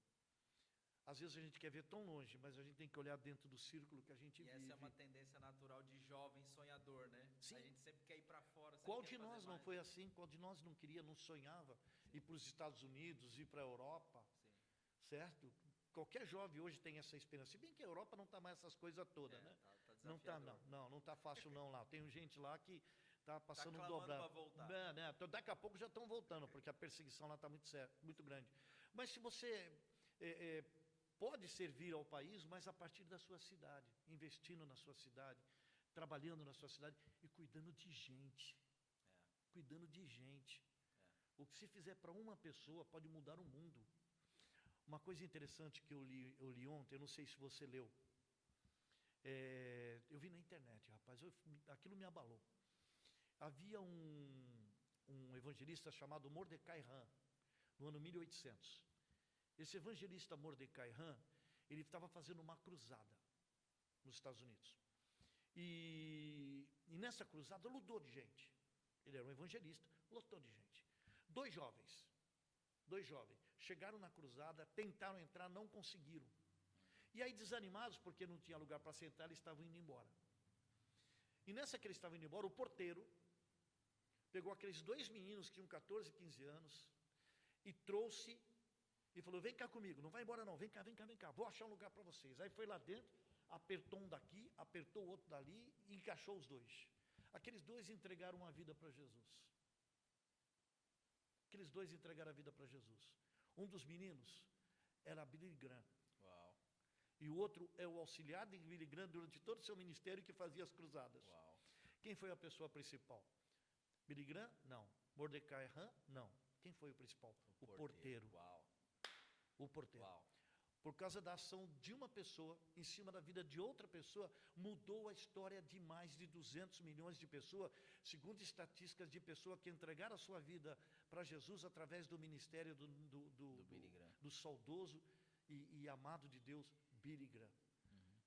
Às vezes a gente quer ver tão longe, mas a gente tem que olhar dentro do círculo que a gente vive.
E essa é uma tendência natural de jovem sonhador, né?
Sim.
A gente sempre quer ir para fora.
Qual
quer
de
fazer
nós não
mais.
foi assim? Qual de nós não queria, não sonhava ir para os Estados Unidos, ir para a Europa,
Sim.
certo? Qualquer jovem hoje tem essa esperança. Se bem que a Europa não está mais essas coisas todas, né?
Tá
Não está,
desafiador.
não está fácil não lá. Tem gente lá que está passando um
clamando
dobrado.
pra voltar.
Né? Então, daqui a pouco já estão voltando, porque a perseguição lá está muito grande. Mas se você pode servir ao país, mas a partir da sua cidade, investindo na sua cidade, trabalhando na sua cidade e cuidando de gente. Cuidando de gente. O que se fizer para uma pessoa pode mudar o mundo. Uma coisa interessante que eu li ontem, eu não sei se você leu. Eu vi na internet, rapaz, aquilo me abalou. Havia um evangelista chamado Mordecai Han, no ano 1800. Esse evangelista Mordecai Han, ele estava fazendo uma cruzada nos Estados Unidos. E nessa cruzada lotou de gente. Ele era um evangelista, lotou de gente. Dois jovens, chegaram na cruzada, tentaram entrar, não conseguiram. E aí, desanimados, porque não tinha lugar para sentar, eles estavam indo embora. E nessa que eles estavam indo embora, o porteiro pegou aqueles dois meninos que tinham 14, 15 anos e trouxe e falou: vem cá comigo, não vai embora não, vem cá, vou achar um lugar para vocês. Aí foi lá dentro, apertou um daqui, apertou o outro dali e encaixou os dois. Aqueles dois entregaram a vida para Jesus. Aqueles dois entregaram a vida para Jesus. Um dos meninos era Billy Graham.
Uau.
E o outro é o auxiliar de Billy Graham durante todo o seu ministério que fazia as cruzadas.
Uau.
Quem foi a pessoa principal? Billy Graham? Não. Mordecai Han? Não. Quem foi o principal? O porteiro.
Uau.
O porteiro.
Uau.
Por causa da ação de uma pessoa em cima da vida de outra pessoa, mudou a história de mais de 200 milhões de pessoas, segundo estatísticas de pessoas que entregaram a sua vida para Jesus através do ministério do saudoso e amado de Deus, Billy Graham.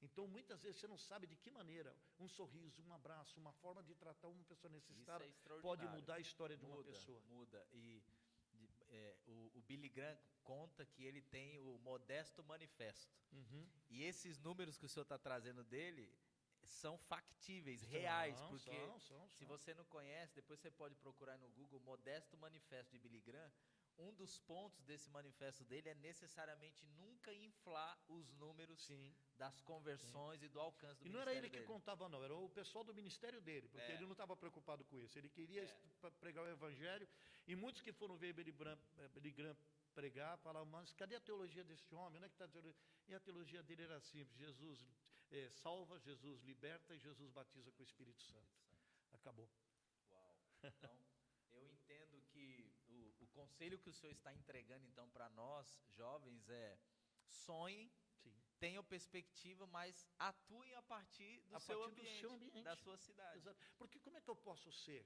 Então, muitas vezes, você não sabe de que maneira um sorriso, um abraço, uma forma de tratar uma pessoa necessitada pode mudar a história de uma pessoa.
Muda. E o Billy Graham conta que ele tem o Modesto Manifesto. E esses números que o senhor está trazendo dele são factíveis, reais, porque se você não conhece, depois você pode procurar no Google Modesto Manifesto de Billy Graham. Um dos pontos desse manifesto dele é necessariamente nunca inflar os números das conversões e do alcance do ministério dele.
E não era ele que contava não, era o pessoal do ministério dele, porque ele não estava preocupado com isso, ele queria pregar o evangelho, e muitos que foram ver Billy Graham pregar, falavam: mas cadê a teologia desse homem? Onde é que está a teologia? E a teologia dele era simples: Jesus salva, Jesus liberta e Jesus batiza com o Espírito Santo. Acabou.
Uau. Então, eu entendo que o conselho que o senhor está entregando, então, para nós, jovens, sonhem, tenham perspectiva, mas atuem a partir do seu ambiente, da sua cidade.
Exato. Porque como é que eu posso ser?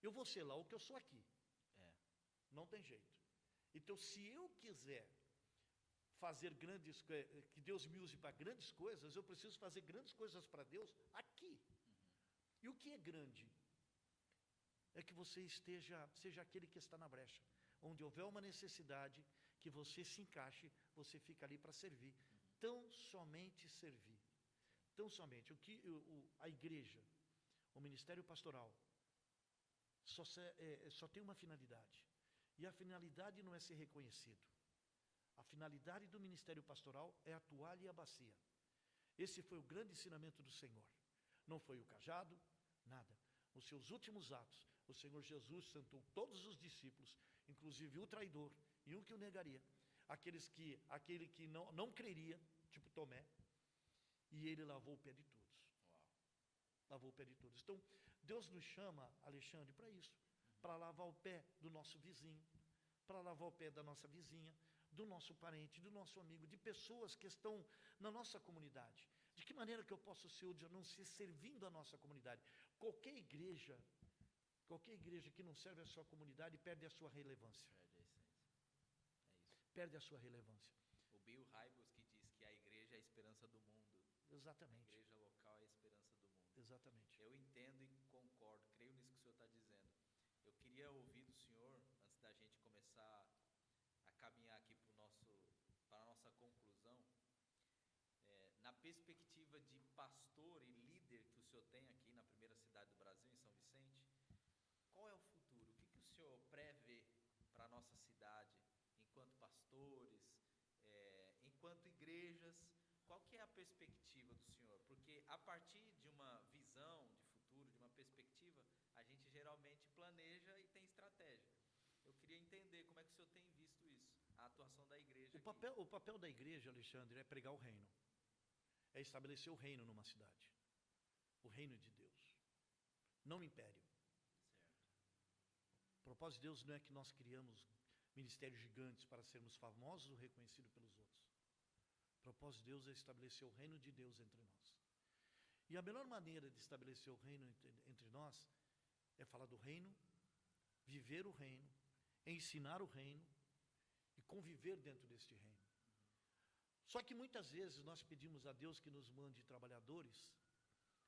Eu vou ser lá o que eu sou aqui. Não tem jeito. Então, se eu quiser fazer que Deus me use para grandes coisas, eu preciso fazer grandes coisas para Deus aqui. E o que é grande? É que você seja aquele que está na brecha. Onde houver uma necessidade, que você se encaixe, você fica ali para servir. Tão somente servir. Tão somente. A igreja, o ministério pastoral, só tem uma finalidade. E a finalidade não é ser reconhecido. A finalidade do ministério pastoral é a toalha e a bacia. Esse foi o grande ensinamento do Senhor. Não foi o cajado, nada. Os seus últimos atos, o Senhor Jesus sentou todos os discípulos, inclusive o traidor e um que o negaria, aquele que não creria, tipo Tomé, e ele lavou o pé de todos. Lavou o pé de todos. Então, Deus nos chama, Alexandre, para isso, para lavar o pé do nosso vizinho, para lavar o pé da nossa vizinha, do nosso parente, do nosso amigo, de pessoas que estão na nossa comunidade. De que maneira que eu posso ser de não ser servindo a nossa comunidade? Qualquer igreja que não serve a sua comunidade perde a sua relevância.
Perde a essência. É isso.
Perde a sua relevância.
O Bill Hybels que diz que a igreja é a esperança do mundo.
Exatamente.
A igreja local é a esperança do mundo.
Exatamente.
Eu entendo e concordo, creio nisso que o senhor está dizendo. Eu queria ouvir do senhor, antes da gente começar a caminhar aqui para a nossa conclusão, na perspectiva de pastor e líder que o senhor tem aqui na primeira cidade do Brasil, em São Vicente, qual é o futuro? O que o senhor prevê para a nossa cidade, enquanto pastores, enquanto igrejas? Qual que é a perspectiva do senhor? Porque a partir de uma visão de futuro, de uma perspectiva, a gente geralmente planeja e tem estratégia. Eu queria entender como é que o senhor tem visto isso, a atuação da igreja aqui.
O papel da igreja, Alexandre, é pregar o reino. É estabelecer o reino numa cidade. O reino de Deus. Não o império.
Certo.
O propósito de Deus não é que nós criamos ministérios gigantes para sermos famosos ou reconhecidos pelos outros. O propósito de Deus é estabelecer o reino de Deus entre nós. E a melhor maneira de estabelecer o reino entre nós é falar do reino, viver o reino, ensinar o reino e conviver dentro deste reino. Só que muitas vezes nós pedimos a Deus que nos mande trabalhadores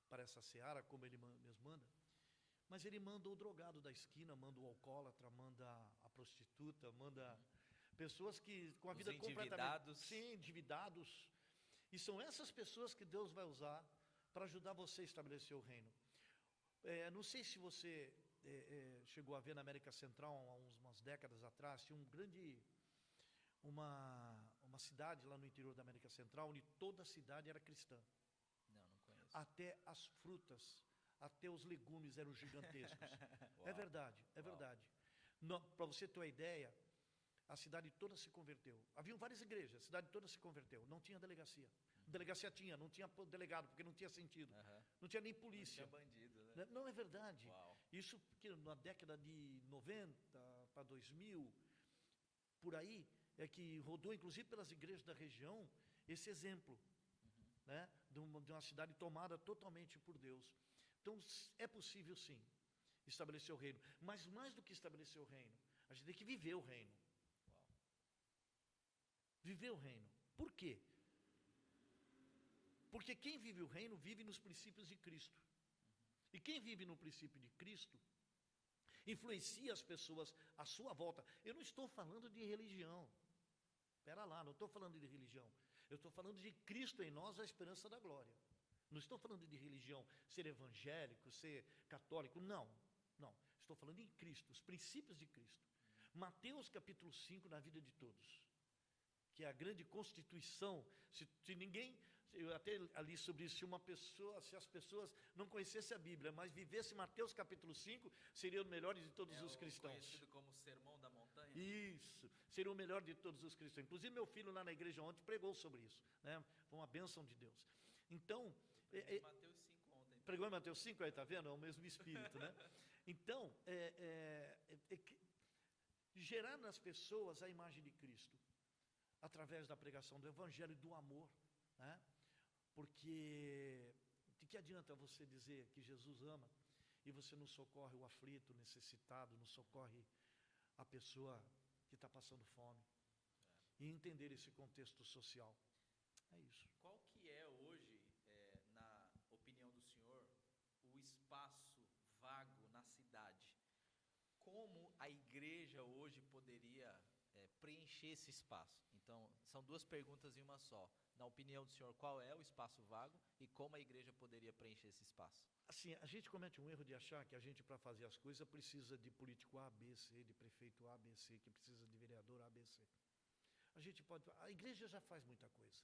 para essa seara, como Ele mesmo manda, mas Ele manda o drogado da esquina, manda o alcoólatra, manda a prostituta, manda pessoas que com a vida completamente... Sim, endividados. E são essas pessoas que Deus vai usar para ajudar você a estabelecer o reino. Não sei se você chegou a ver na América Central, há umas décadas atrás, tinha uma cidade lá no interior da América Central, onde toda a cidade era cristã.
Não conheço.
Até as frutas, até os legumes eram gigantescos. É verdade, é verdade. Para você ter uma ideia, a cidade toda se converteu. Haviam várias igrejas, a cidade toda se converteu. Não tinha delegacia. Delegacia tinha, não tinha delegado, porque não tinha sentido. Não tinha nem polícia.
Não tinha bandido, né?
Não, é verdade.
Uau.
Isso porque na década de 90 para 2000, por aí, é que rodou, inclusive pelas igrejas da região, esse exemplo, né, de uma cidade tomada totalmente por Deus. Então, é possível sim, estabelecer o reino. Mas mais do que estabelecer o reino, a gente tem que viver o reino.
Uau.
Viver o reino. Por quê? Porque quem vive o reino, vive nos princípios de Cristo. E quem vive no princípio de Cristo, influencia as pessoas à sua volta. Eu não estou falando de religião. Espera lá, não estou falando de religião. Eu estou falando de Cristo em nós, a esperança da glória. Não estou falando de religião, ser evangélico, ser católico, não. Não, estou falando em Cristo, os princípios de Cristo. Mateus capítulo 5, na vida de todos, que é a grande constituição. Se ninguém, eu até ali sobre isso, se as pessoas não conhecessem a Bíblia, mas vivessem Mateus capítulo 5, seriam os melhores de todos os cristãos.
Conhecido como Sermão da Montanha.
Isso, seria o melhor de todos os cristãos. Inclusive meu filho lá na igreja ontem pregou sobre isso, né? Foi uma bênção de Deus. Então,
Mateus 5 ontem.
Pregou em Mateus 5, aí está vendo? É o mesmo Espírito, né? Então, gerar nas pessoas a imagem de Cristo, através da pregação do Evangelho e do amor, né? Porque, de que adianta você dizer que Jesus ama e você não socorre o aflito, o necessitado, não socorre a pessoa que está passando fome? E entender esse contexto social. É isso.
Qual que é hoje, na opinião do senhor, o espaço vago na cidade? Como a igreja hoje poderia preencher esse espaço? Então, são duas perguntas em uma só. Na opinião do senhor, qual é o espaço vago e como a igreja poderia preencher esse espaço?
Assim, a gente comete um erro de achar que a gente, para fazer as coisas, precisa de político A, B, C, de prefeito A, B, C, que precisa de vereador A, B, C. A igreja já faz muita coisa.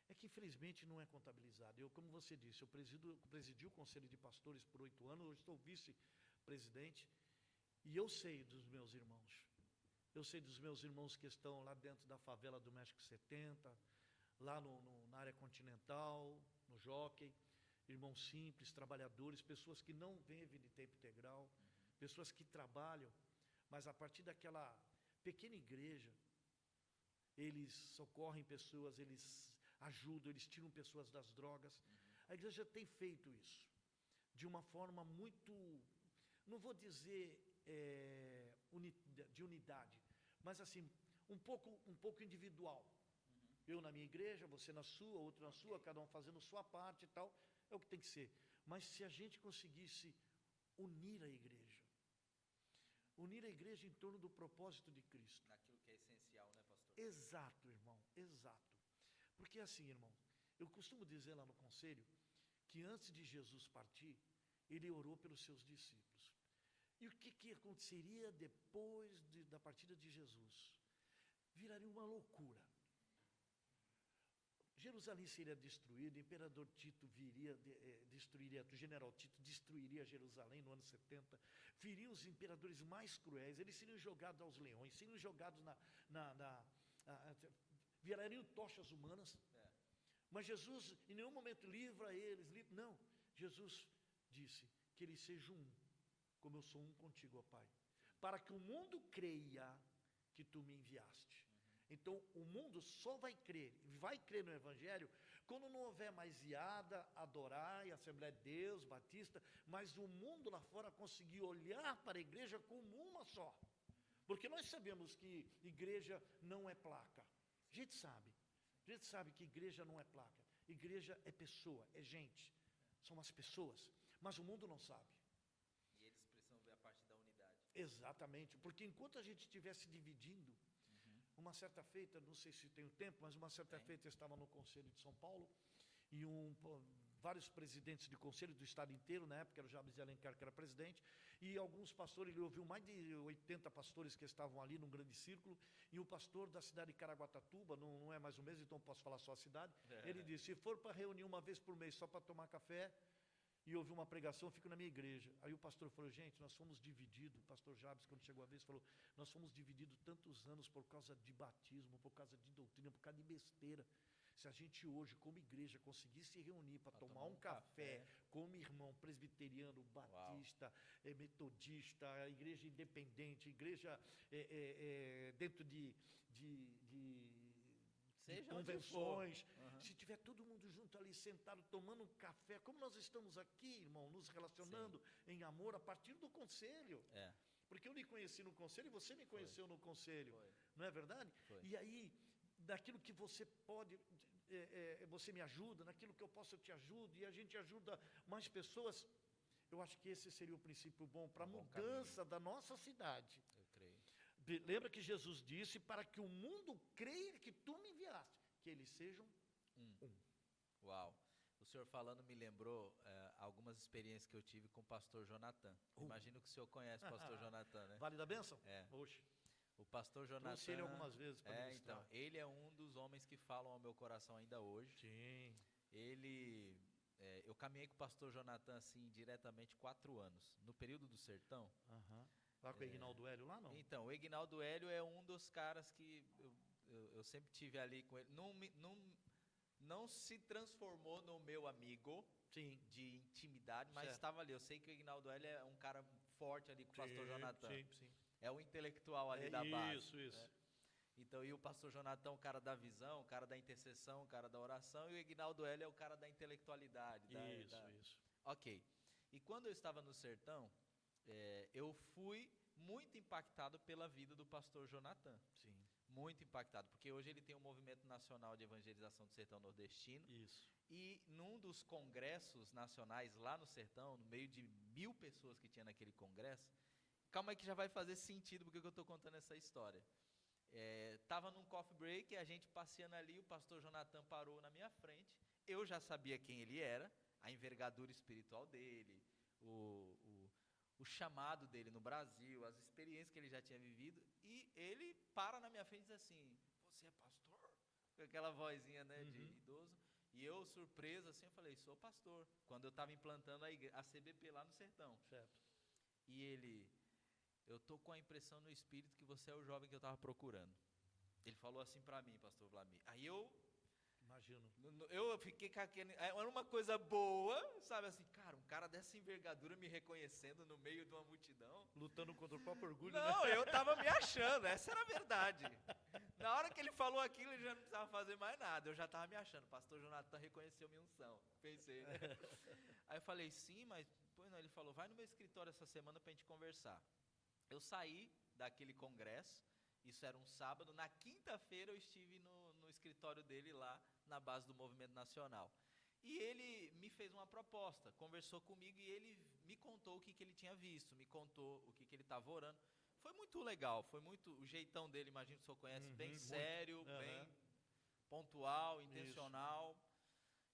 É que, infelizmente, não é contabilizado. Eu, como você disse, eu presidi o Conselho de Pastores por 8 anos, hoje estou vice-presidente, e eu sei dos meus irmãos. Eu sei dos meus irmãos que estão lá dentro da favela do México 70, lá na área continental, no Jockey, irmãos simples, trabalhadores, pessoas que não vivem de tempo integral, pessoas que trabalham, mas a partir daquela pequena igreja, eles socorrem pessoas, eles ajudam, eles tiram pessoas das drogas. A igreja tem feito isso, de uma forma muito, não vou dizer de unidade, mas assim, um pouco individual. Eu na minha igreja, você na sua, outro na sua, cada um fazendo sua parte e tal, é o que tem que ser. Mas se a gente conseguisse unir a igreja, unir a igreja em torno do propósito de Cristo.
Naquilo que é essencial, né, pastor?
Exato, irmão, exato. Porque assim, irmão, eu costumo dizer lá no conselho que antes de Jesus partir, ele orou pelos seus discípulos. E o que aconteceria depois da partida de Jesus? Viraria uma loucura. Jerusalém seria destruída, o imperador Tito destruiria, o general Tito destruiria Jerusalém no ano 70, viriam os imperadores mais cruéis, eles seriam jogados aos leões, seriam jogados virariam tochas humanas, mas Jesus em nenhum momento livra eles, não, Jesus disse que eles sejam um, como eu sou um contigo, ó Pai, para que o mundo creia que tu me enviaste. Então, o mundo só vai crer no Evangelho, quando não houver mais Iada, Adorai, Assembleia de Deus, Batista, mas o mundo lá fora conseguir olhar para a igreja como uma só. Porque nós sabemos que igreja não é placa. A gente sabe que igreja não é placa. Igreja é pessoa, é gente. São as pessoas, mas o mundo não sabe.
E eles precisam ver a parte da unidade.
Exatamente, porque enquanto a gente estiver se dividindo, uma certa feita, não sei se tenho tempo, mas uma certa feita eu estava no Conselho de São Paulo, e vários presidentes de conselho do estado inteiro, na época era o Jabes de Alencar que era presidente, e alguns pastores, ele ouviu mais de 80 pastores que estavam ali num grande círculo, e o pastor da cidade de Caraguatatuba, não é mais o mesmo, então posso falar só a cidade, ele disse, se for para reunir uma vez por mês só para tomar café, e ouvir uma pregação, eu fico na minha igreja. Aí o pastor falou, gente, nós fomos divididos, o pastor Jabes, quando chegou a vez, falou, nós fomos divididos tantos anos por causa de batismo, por causa de doutrina, por causa de besteira. Se a gente hoje, como igreja, conseguir se reunir para tomar um café, como irmão presbiteriano, batista, metodista, igreja independente, igreja dentro de convenções, se tiver todo mundo junto ali, sentado, tomando um café, como nós estamos aqui, irmão, nos relacionando em amor a partir do conselho. Porque eu lhe conheci no conselho e você me conheceu no conselho, não é verdade? E aí, daquilo que você pode, você me ajuda, naquilo que eu posso eu te ajudo, e a gente ajuda mais pessoas. Eu acho que esse seria o princípio bom para a mudança da nossa cidade.
Eu creio.
Lembra que Jesus disse, para que o mundo creia que tu me enviaste, que eles sejam um.
Uau, o senhor falando me lembrou algumas experiências que eu tive com o pastor Jonathan. Imagino que o senhor conhece o pastor Jonathan, né?
Vale da Bênção?
Oxe. O pastor Jonathan...
Trouxe ele algumas vezes para ministrar.
Então, ele é um dos homens que falam ao meu coração ainda hoje.
Sim.
Eu caminhei com o pastor Jonathan, assim, diretamente 4 anos. No período do sertão.
Lá com o Eginaldo Hélio, lá não?
Então, o Eginaldo Hélio é um dos caras que eu sempre tive ali com ele. Não se transformou no meu amigo de intimidade, mas estava ali. Eu sei que o Eginaldo Hélio é um cara forte ali com o pastor Jonathan.
Sim.
É o intelectual ali da base.
Isso.
Né? Então, e o pastor Jonathan, o cara da visão, o cara da intercessão, o cara da oração, e o Eginaldo Hélio é o cara da intelectualidade.
Isso.
Ok. E quando eu estava no sertão, eu fui muito impactado pela vida do pastor Jonathan.
Sim.
Muito impactado, porque hoje ele tem um movimento nacional de evangelização do sertão nordestino.
Isso.
E num dos congressos nacionais lá no sertão, no meio de 1000 pessoas que tinha naquele congresso, calma aí que já vai fazer sentido porque eu estou contando essa história. Estava num coffee break, a gente passeando ali, o pastor Jonathan parou na minha frente, eu já sabia quem ele era, a envergadura espiritual dele, o chamado dele no Brasil, as experiências que ele já tinha vivido, e ele para na minha frente e diz assim, você é pastor? Com aquela vozinha, né, de idoso, e eu, surpresa, assim, eu falei, sou pastor, quando eu estava implantando a CBP lá no sertão.
Certo.
E ele, eu estou com a impressão no espírito que você é o jovem que eu estava procurando. Ele falou assim para mim, pastor Vlamir. Aí eu...
Imagino.
Eu fiquei com aquele... Era uma coisa boa, sabe assim, cara, um cara dessa envergadura me reconhecendo no meio de uma multidão.
Lutando contra o próprio orgulho,
Não,
né?
eu estava me achando, essa era a verdade. Na hora que ele falou aquilo, ele já não precisava fazer mais nada, eu já estava me achando. Pastor Jonathan reconheceu minha unção, pensei, né? Aí eu falei, sim, mas... Pois não, ele falou, vai no meu escritório essa semana para a gente conversar. Eu saí daquele congresso, isso era um sábado, na quinta-feira eu estive no escritório dele lá, na base do Movimento Nacional. E ele me fez uma proposta, conversou comigo e ele me contou o que ele tinha visto, me contou o que ele estava orando. foi muito legal, foi muito, o jeitão dele, imagino que o senhor conhece, bem sério, bem pontual, intencional. Isso.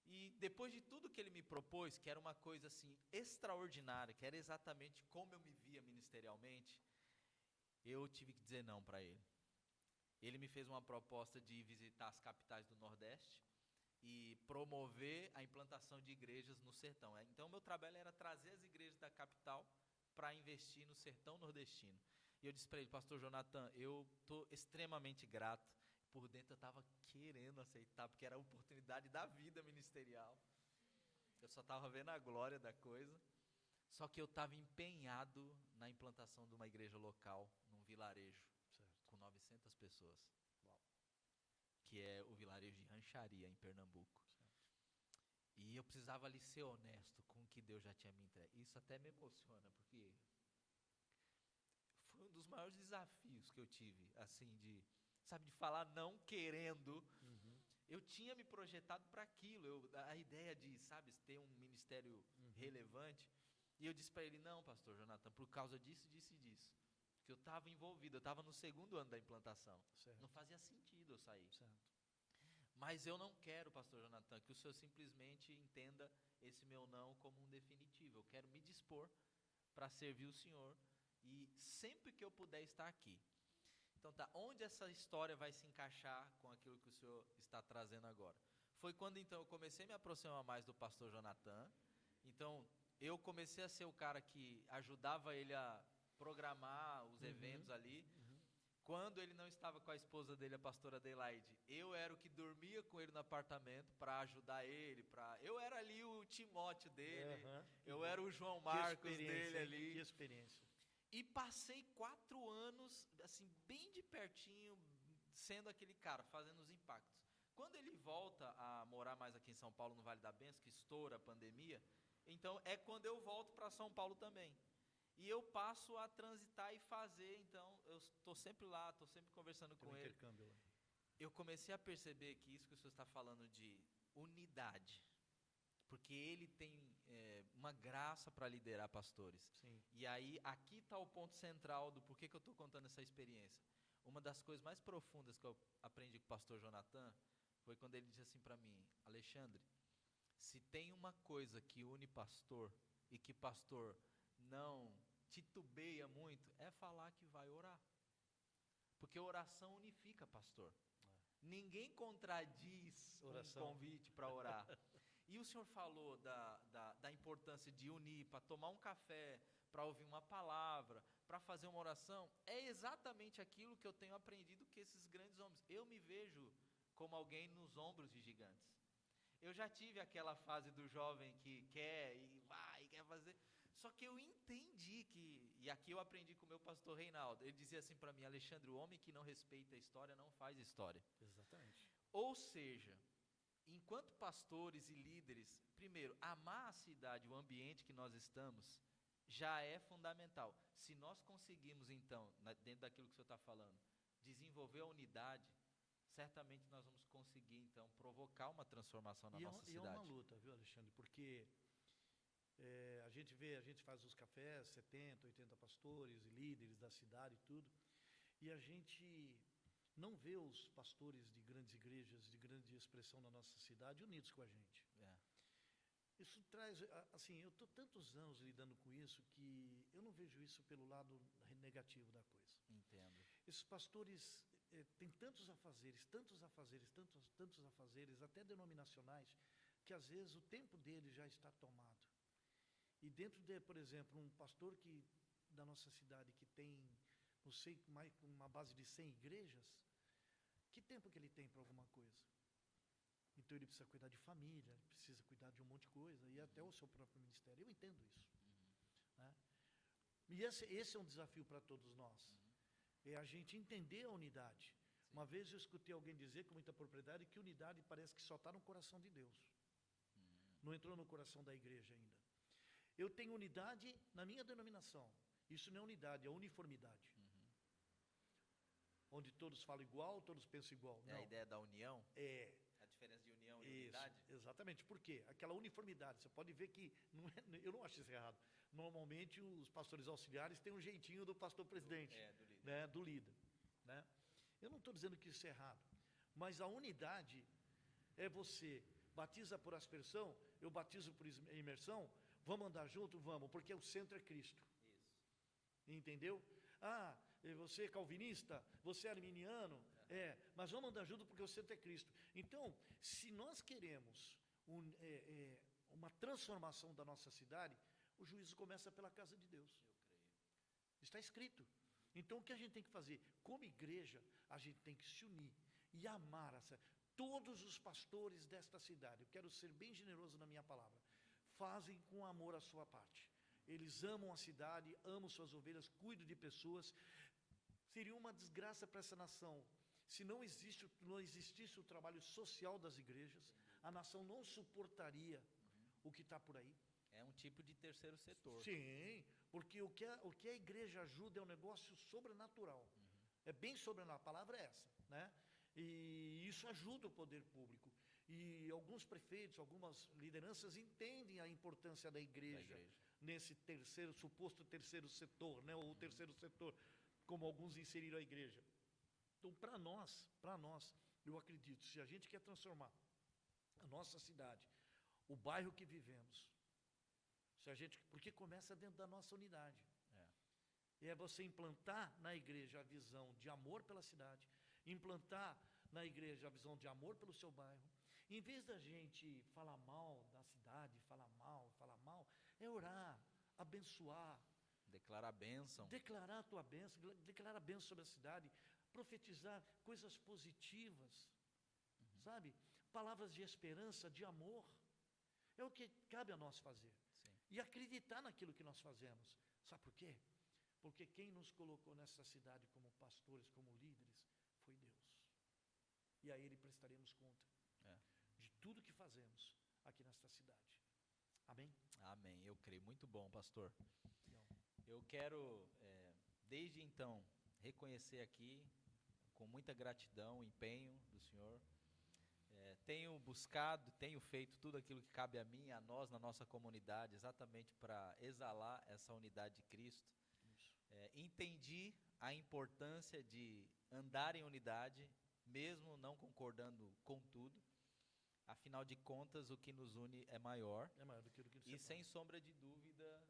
E depois de tudo que ele me propôs, que era uma coisa assim extraordinária, que era exatamente como eu me via ministerialmente, eu tive que dizer não para ele. Ele me fez uma proposta de visitar as capitais do Nordeste e promover a implantação de igrejas no sertão. Então, meu trabalho era trazer as igrejas da capital para investir no sertão nordestino. E eu disse para ele, pastor Jonathan, eu estou extremamente grato. Por dentro eu estava querendo aceitar, porque era a oportunidade da vida ministerial. Eu só estava vendo a glória da coisa. Só que eu estava empenhado na implantação de uma igreja local, num vilarejo, certo, com 900 pessoas. Uau. Que é o vilarejo de Rancharia, em Pernambuco. Certo. E eu precisava ali ser honesto com o que Deus já tinha me entregue. Isso até me emociona, porque foi um dos maiores desafios que eu tive, assim, de falar não querendo. Eu tinha me projetado para aquilo, a ideia de, ter um ministério relevante. E eu disse para ele, não, pastor Jonathan, por causa disso, disso e disso. Que eu estava envolvido, eu estava no 2º ano da implantação. Certo. Não fazia sentido eu sair. Certo. Mas eu não quero, pastor Jonathan, que o senhor simplesmente entenda esse meu não como um definitivo. Eu quero me dispor para servir o senhor e sempre que eu puder estar aqui. Então tá, onde essa história vai se encaixar com aquilo que o senhor está trazendo agora? Foi quando então eu comecei a me aproximar mais do pastor Jonathan. Então eu comecei a ser o cara que ajudava ele a programar os eventos ali. Quando ele não estava com a esposa dele, a pastora Adelaide, eu era o que dormia com ele no apartamento para ajudar ele. Eu era ali o Timóteo dele, eu era o João Marcos dele ali.
Que experiência.
E passei 4 anos, assim, bem de pertinho, sendo aquele cara, fazendo os impactos. Quando ele volta a morar mais aqui em São Paulo, no Vale da Benção, que estoura a pandemia, então é quando eu volto para São Paulo também. E eu passo a transitar e fazer, então, eu estou sempre lá, estou sempre conversando com ele. Eu comecei a perceber que isso que o senhor está falando de unidade, porque ele tem uma graça para liderar pastores. Sim. E aí, aqui está o ponto central do porquê que eu estou contando essa experiência. Uma das coisas mais profundas que eu aprendi com o pastor Jonathan foi quando ele disse assim para mim, Alexandre, se tem uma coisa que une pastor e que pastor não titubeia muito, é falar que vai orar. Porque oração unifica, pastor. Ninguém contradiz oração. Um convite para orar. E o senhor falou da importância de unir, para tomar um café, para ouvir uma palavra, para fazer uma oração. É exatamente aquilo que eu tenho aprendido com esses grandes homens. Eu me vejo como alguém nos ombros de gigantes. Eu já tive aquela fase do jovem que quer e vai, e quer fazer. Só que eu entendi que, e aqui eu aprendi com o meu pastor Reinaldo, ele dizia assim para mim, Alexandre, o homem que não respeita a história não faz história.
Exatamente.
Ou seja, enquanto pastores e líderes, primeiro, amar a cidade, o ambiente que nós estamos, já é fundamental. Se nós conseguimos, então, dentro daquilo que o senhor está falando, desenvolver a unidade, certamente nós vamos conseguir, então, provocar uma transformação na nossa cidade.
E é uma luta, viu, Alexandre? Porque a gente faz os cafés, 70, 80 pastores e líderes da cidade e tudo, e a gente não vê os pastores de grandes igrejas, de grande expressão na nossa cidade, unidos com a gente. Isso traz, assim, eu estou tantos anos lidando com isso, que eu não vejo isso pelo lado negativo da coisa.
Entendo.
Esses pastores têm tantos afazeres, até denominacionais, que às vezes o tempo deles já está tomado. E dentro de, por exemplo, um pastor da nossa cidade que tem, não sei, uma base de 100 igrejas, que tempo que ele tem para alguma coisa? Então ele precisa cuidar de família, ele precisa cuidar de um monte de coisa, e até o seu próprio ministério. Eu entendo isso. Né? E esse é um desafio para todos nós. É a gente entender a unidade. Sim. Uma vez eu escutei alguém dizer com muita propriedade que unidade parece que só está no coração de Deus. Não entrou no coração da igreja ainda. Eu tenho unidade na minha denominação. Isso não é unidade, é uniformidade. Onde todos falam igual, todos pensam igual.
É não. A ideia da união?
É.
A diferença de união e unidade?
Exatamente. Por quê? Aquela uniformidade. Você pode ver que, eu não acho isso errado, Normalmente os pastores auxiliares têm um jeitinho do pastor presidente,
do líder.
né, do líder, né? Eu não estou dizendo que isso é errado, mas a unidade é você batiza por aspersão, eu batizo por imersão, vamos andar junto? Vamos, porque o centro é Cristo.
Isso.
Entendeu? Ah, você é calvinista, você é arminiano, mas vamos andar junto porque o centro é Cristo. Então, se nós queremos uma transformação da nossa cidade, o juízo começa pela casa de Deus.
Eu creio.
Está escrito. Então, o que a gente tem que fazer? Como igreja, a gente tem que se unir e amar todos os pastores desta cidade. Eu quero ser bem generoso na minha palavra. Fazem com amor a sua parte. Eles amam a cidade, amam suas ovelhas, cuidam de pessoas. Seria uma desgraça para essa nação se não existisse o trabalho social das igrejas. A nação não suportaria o que está por aí.
É um tipo de terceiro setor.
Sim, porque o que a igreja ajuda é um negócio sobrenatural. É bem sobrenatural, a palavra é essa, né? E isso ajuda o poder público. E alguns prefeitos, algumas lideranças entendem a importância da igreja. Nesse suposto terceiro setor, né? Ou terceiro setor, como alguns inseriram a igreja. Então, para nós, eu acredito, se a gente quer transformar a nossa cidade, o bairro que vivemos, porque começa dentro da nossa unidade. É você implantar na igreja a visão de amor pela cidade, implantar na igreja a visão de amor pelo seu bairro. Em vez da gente falar mal da cidade, falar mal, é orar, abençoar.
Declarar a bênção.
Declarar a tua bênção, declarar a bênção sobre a cidade, profetizar coisas positivas, sabe? Palavras de esperança, de amor. É o que cabe a nós fazer.
Sim.
E acreditar naquilo que nós fazemos. Sabe por quê? Porque quem nos colocou nessa cidade como pastores, como líderes, foi Deus. E a Ele prestaremos conta de tudo que fazemos aqui nesta cidade. Amém?
Amém, eu creio. Muito bom, pastor. Eu quero, desde então, reconhecer aqui, com muita gratidão, o empenho do senhor. Tenho buscado, tenho feito tudo aquilo que cabe a mim, a nós, na nossa comunidade, exatamente para exalar essa unidade de Cristo. Entendi a importância de andar em unidade, mesmo não concordando com tudo. Afinal de contas, o que nos une é maior.
É maior do que o que
E sem sombra de dúvida,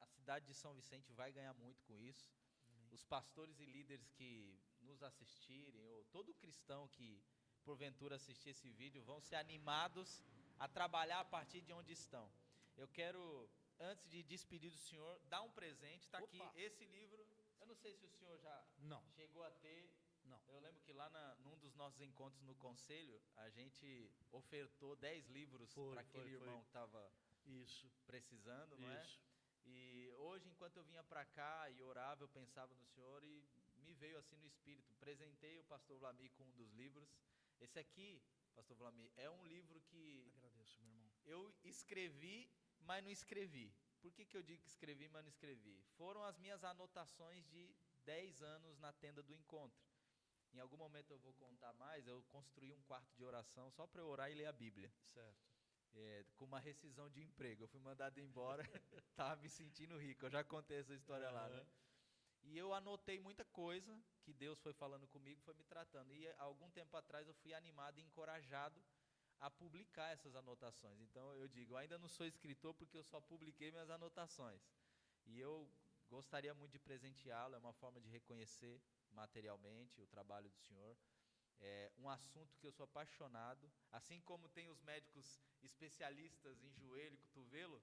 a cidade de São Vicente vai ganhar muito com isso. Os pastores e líderes que nos assistirem, ou todo cristão que porventura assistir esse vídeo, vão ser animados a trabalhar a partir de onde estão. Eu quero, antes de despedir do senhor, dar um presente. Está aqui esse livro. Eu não sei se o senhor já chegou a ter.
Não.
Eu lembro que lá num dos nossos encontros no conselho, a gente ofertou 10 livros para aquele irmão que estava precisando, não é? E hoje, enquanto eu vinha para cá e orava, eu pensava no senhor e me veio assim no espírito. Presentei o pastor Vlamir com um dos livros. Esse aqui, pastor Vlamir, é um livro que...
Agradeço, meu irmão.
Eu escrevi, mas não escrevi. Por que eu digo que escrevi, mas não escrevi? Foram as minhas anotações de 10 anos na tenda do encontro. Em algum momento eu vou contar mais, eu construí um quarto de oração só para eu orar e ler a Bíblia.
Certo.
Com uma rescisão de emprego. Eu fui mandado embora, estava me sentindo rico. Eu já contei essa história lá, né? E eu anotei muita coisa que Deus foi falando comigo, foi me tratando. E algum tempo atrás eu fui animado e encorajado a publicar essas anotações. Então eu digo, eu ainda não sou escritor porque eu só publiquei minhas anotações. E eu gostaria muito de presenteá-lo, é uma forma de reconhecer materialmente o trabalho do senhor. É um assunto que eu sou apaixonado, assim como tem os médicos especialistas em joelho e cotovelo,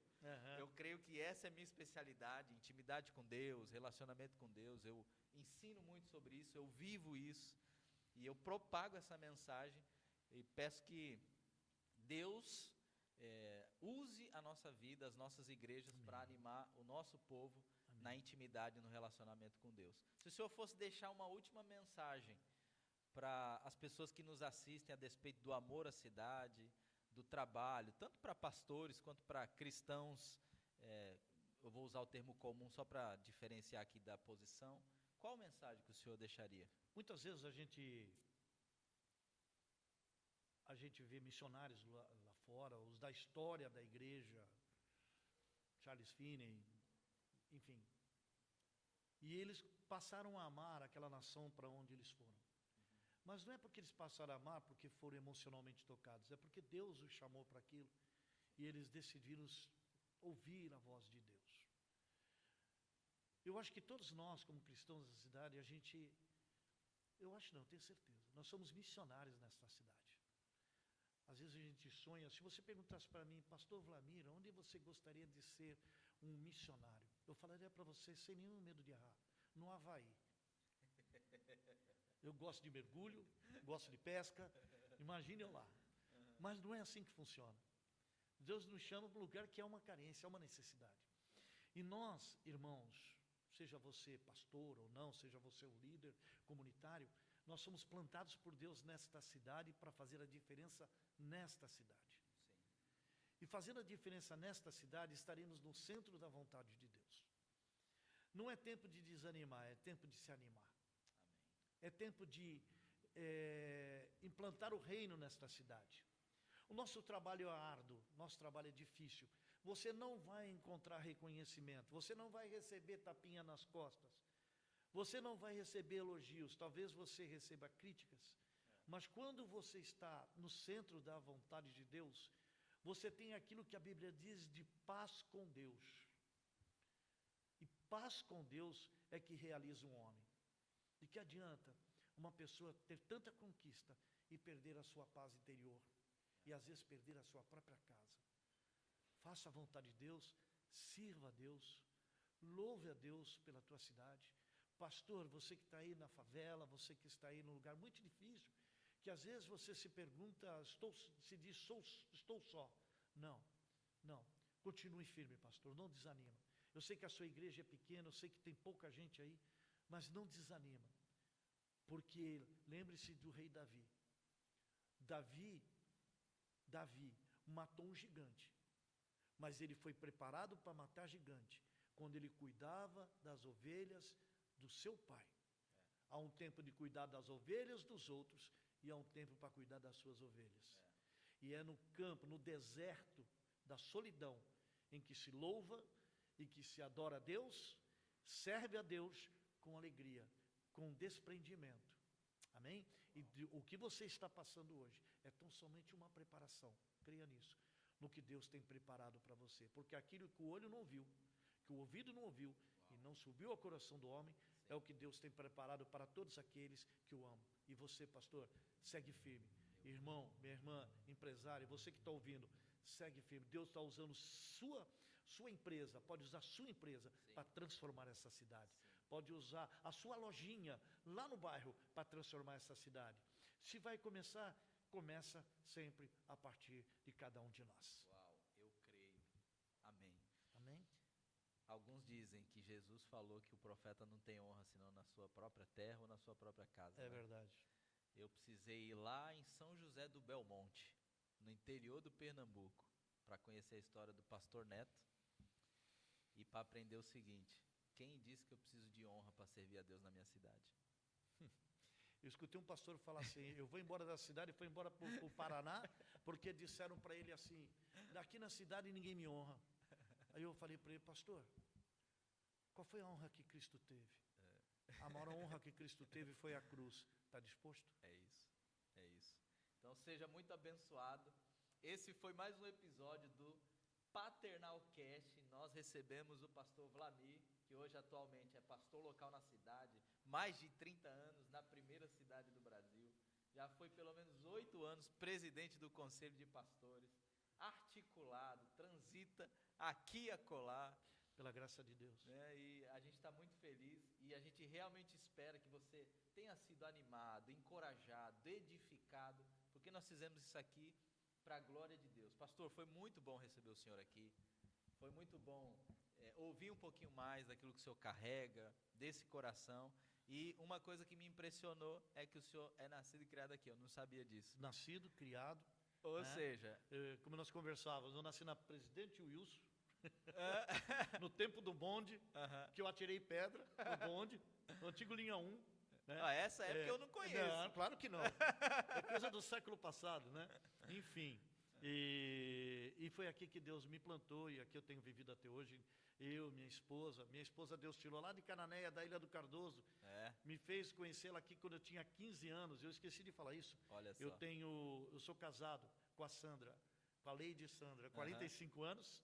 eu creio que essa é a minha especialidade, intimidade com Deus, relacionamento com Deus. Eu ensino muito sobre isso, eu vivo isso, e eu propago essa mensagem, e peço que Deus use a nossa vida, as nossas igrejas, para animar o nosso povo na intimidade e no relacionamento com Deus. Se o senhor fosse deixar uma última mensagem para as pessoas que nos assistem a despeito do amor à cidade, do trabalho, tanto para pastores quanto para cristãos, eu vou usar o termo comum só para diferenciar aqui da posição, qual mensagem que o senhor deixaria?
Muitas vezes a gente vê missionários lá fora, os da história da igreja, Charles Finney, enfim. E eles passaram a amar aquela nação para onde eles foram. Mas não é porque eles passaram a amar porque foram emocionalmente tocados, é porque Deus os chamou para aquilo e eles decidiram ouvir a voz de Deus. Eu acho que todos nós, como cristãos da cidade, eu acho não, tenho certeza, nós somos missionários nesta cidade. Às vezes a gente sonha, se você perguntasse para mim, pastor Vlamir, onde você gostaria de ser um missionário? Eu falaria para você, sem nenhum medo de errar, no Havaí. Eu gosto de mergulho, gosto de pesca, imagine eu lá. Mas não é assim que funciona. Deus nos chama para um lugar que é uma carência, é uma necessidade. E nós, irmãos, seja você pastor ou não, seja você um líder comunitário, nós somos plantados por Deus nesta cidade para fazer a diferença nesta cidade.
Sim.
E fazendo a diferença nesta cidade, estaremos no centro da vontade de Deus. Não é tempo de desanimar, é tempo de se animar.
Amém.
É tempo de implantar o reino nesta cidade. O nosso trabalho é árduo, nosso trabalho é difícil. Você não vai encontrar reconhecimento, você não vai receber tapinha nas costas, você não vai receber elogios, talvez você receba críticas, mas quando você está no centro da vontade de Deus, você tem aquilo que a Bíblia diz de paz com Deus. E paz com Deus é que realiza um homem. De que adianta uma pessoa ter tanta conquista e perder a sua paz interior? E às vezes perder a sua própria casa. Faça a vontade de Deus, sirva a Deus, louve a Deus pela tua cidade. Pastor, você que está aí na favela, você que está aí num lugar muito difícil, que às vezes você se pergunta, estou só. Não, continue firme, pastor, não desanima. Eu sei que a sua igreja é pequena, eu sei que tem pouca gente aí, mas não desanima, porque lembre-se do rei Davi. Davi matou um gigante, mas ele foi preparado para matar gigante, quando ele cuidava das ovelhas do seu pai. Há um tempo de cuidar das ovelhas dos outros, e há um tempo para cuidar das suas ovelhas. E é no campo, no deserto da solidão, em que se louva, e que se adora a Deus, serve a Deus com alegria, com desprendimento. Amém? E o que você está passando hoje é tão somente uma preparação, creia nisso, no que Deus tem preparado para você, porque aquilo que o olho não viu, que o ouvido não ouviu, e não subiu ao coração do homem, é o que Deus tem preparado para todos aqueles que o amam. E você, pastor, segue firme. Irmão, minha irmã, empresário, você que está ouvindo, segue firme. Deus está usando sua empresa, pode usar sua empresa para transformar essa cidade. Pode usar a sua lojinha lá no bairro para transformar essa cidade. Se vai começar, começa sempre a partir de cada um de nós.
Uau, eu creio. Amém.
Amém?
Alguns dizem que Jesus falou que o profeta não tem honra senão na sua própria terra ou na sua própria casa.
É
né?
verdade.
Eu precisei ir lá em São José do Belmonte, no interior do Pernambuco, para conhecer a história do pastor Neto e para aprender o seguinte: quem disse que eu preciso de honra para servir a Deus na minha cidade?
Eu escutei um pastor falar assim, eu vou embora da cidade, foi embora para o Paraná, porque disseram para ele assim, daqui na cidade ninguém me honra. Aí eu falei para ele, pastor, qual foi a honra que Cristo teve? A maior honra que Cristo teve foi a cruz. Está disposto?
É isso, é isso. Então seja muito abençoado. Esse foi mais um episódio do Paternal Cast. Nós recebemos o pastor Vlamir, que hoje atualmente é pastor local na cidade, mais de 30 anos na primeira cidade do Brasil. Já foi pelo menos 8 anos presidente do Conselho de Pastores, articulado, transita aqui e acolá.
Pela graça de Deus.
E a gente está muito feliz e a gente realmente espera que você tenha sido animado, encorajado, edificado, porque nós fizemos isso aqui para a glória de Deus. Pastor, foi muito bom receber o senhor aqui, foi muito bom ouvir um pouquinho mais daquilo que o senhor carrega, desse coração, e uma coisa que me impressionou é que o senhor é nascido e criado aqui, eu não sabia disso.
Nascido, criado.
Ou seja...
como nós conversávamos, eu nasci na Presidente Wilson, no tempo do bonde, que eu atirei pedra no bonde, no antigo linha 1. Né?
Essa época eu não conheço.
Não, claro que não. É coisa do século passado, né? Enfim. E foi aqui que Deus me plantou e aqui eu tenho vivido até hoje. Eu, minha esposa Deus tirou lá de Cananéia, da Ilha do Cardoso, me fez conhecê-la aqui quando eu tinha 15 anos. Eu esqueci de falar isso.
Olha só.
Eu sou casado com a Sandra, com a Lady Sandra, 45 anos.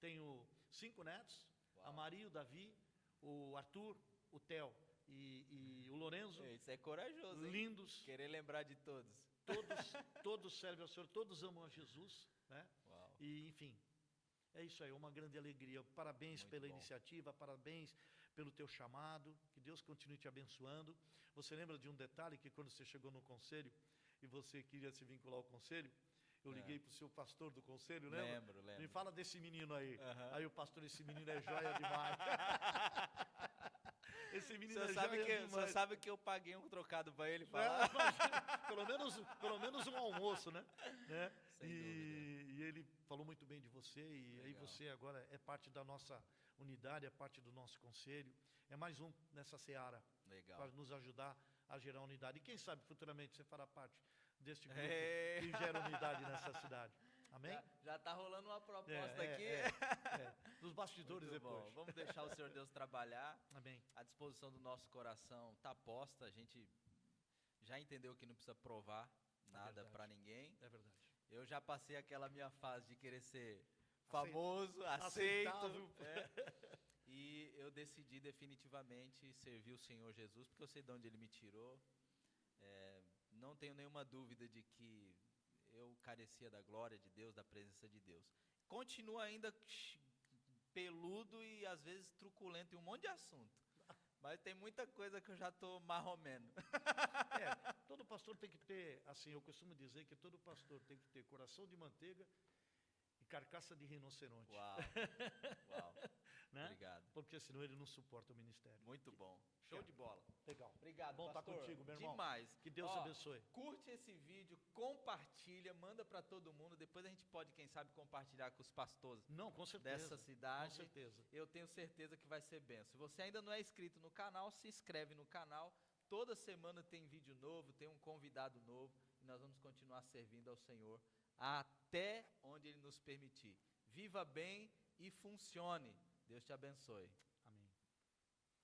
Tenho 5 netos, a Maria, o Davi, o Arthur, o Theo e o Lorenzo.
Isso é corajoso, hein?
Lindos.
Querer lembrar de todos.
Todos servem ao Senhor, todos amam a Jesus, né?
Uau.
E, enfim, é isso aí, uma grande alegria. Parabéns
Muito
pela
bom.
iniciativa, parabéns pelo teu chamado, que Deus continue te abençoando. Você lembra de um detalhe que quando você chegou no conselho e você queria se vincular ao conselho, eu liguei para o seu pastor do conselho, lembra?
Lembro.
Me fala desse menino aí. Aí o pastor, esse menino é joia demais. Esse menino é joia demais.
O senhor sabe que eu paguei um trocado para ele falar?
Pelo menos um almoço, né?
Sem dúvida.
E ele falou muito bem de você, e
Legal.
aí você agora é parte da nossa unidade, é parte do nosso conselho, é mais um nessa seara,
Legal.
para nos ajudar a gerar unidade. E quem sabe futuramente você fará parte deste grupo
É.
que gera unidade nessa cidade. Amém?
Já está rolando uma proposta aqui.
Nos bastidores
Muito
depois.
bom. Vamos deixar o Senhor Deus trabalhar.
Amém.
A disposição do nosso coração está posta. A gente já entendeu que não precisa provar nada
verdade.
para ninguém.
É verdade.
Eu já passei aquela minha fase de querer ser famoso, aceito.
Aceitável.
E eu decidi definitivamente servir o Senhor Jesus, porque eu sei de onde Ele me tirou. Não tenho nenhuma dúvida de que eu carecia da glória de Deus, da presença de Deus. Continua ainda peludo e às vezes truculento em um monte de assunto. Mas tem muita coisa que eu já estou marromeno.
Todo pastor tem que ter, assim, eu costumo dizer que todo pastor tem que ter coração de manteiga e carcaça de rinoceronte.
Uau.
Né?
Obrigado.
Porque senão ele não suporta o ministério.
Muito bom. Show de bola.
Legal.
Obrigado,
Bom estar
pastor.
contigo, meu irmão.
Demais.
Que Deus te abençoe.
Curte esse vídeo, compartilha, manda para todo mundo. Depois a gente pode, quem sabe, compartilhar com os pastores
Não, com certeza.
dessa cidade.
Com certeza.
Eu tenho certeza que vai ser benção. Se você ainda não é inscrito no canal, se inscreve no canal. Toda semana tem vídeo novo, tem um convidado novo. E nós vamos continuar servindo ao Senhor até onde Ele nos permitir. Viva bem e funcione. Deus te abençoe.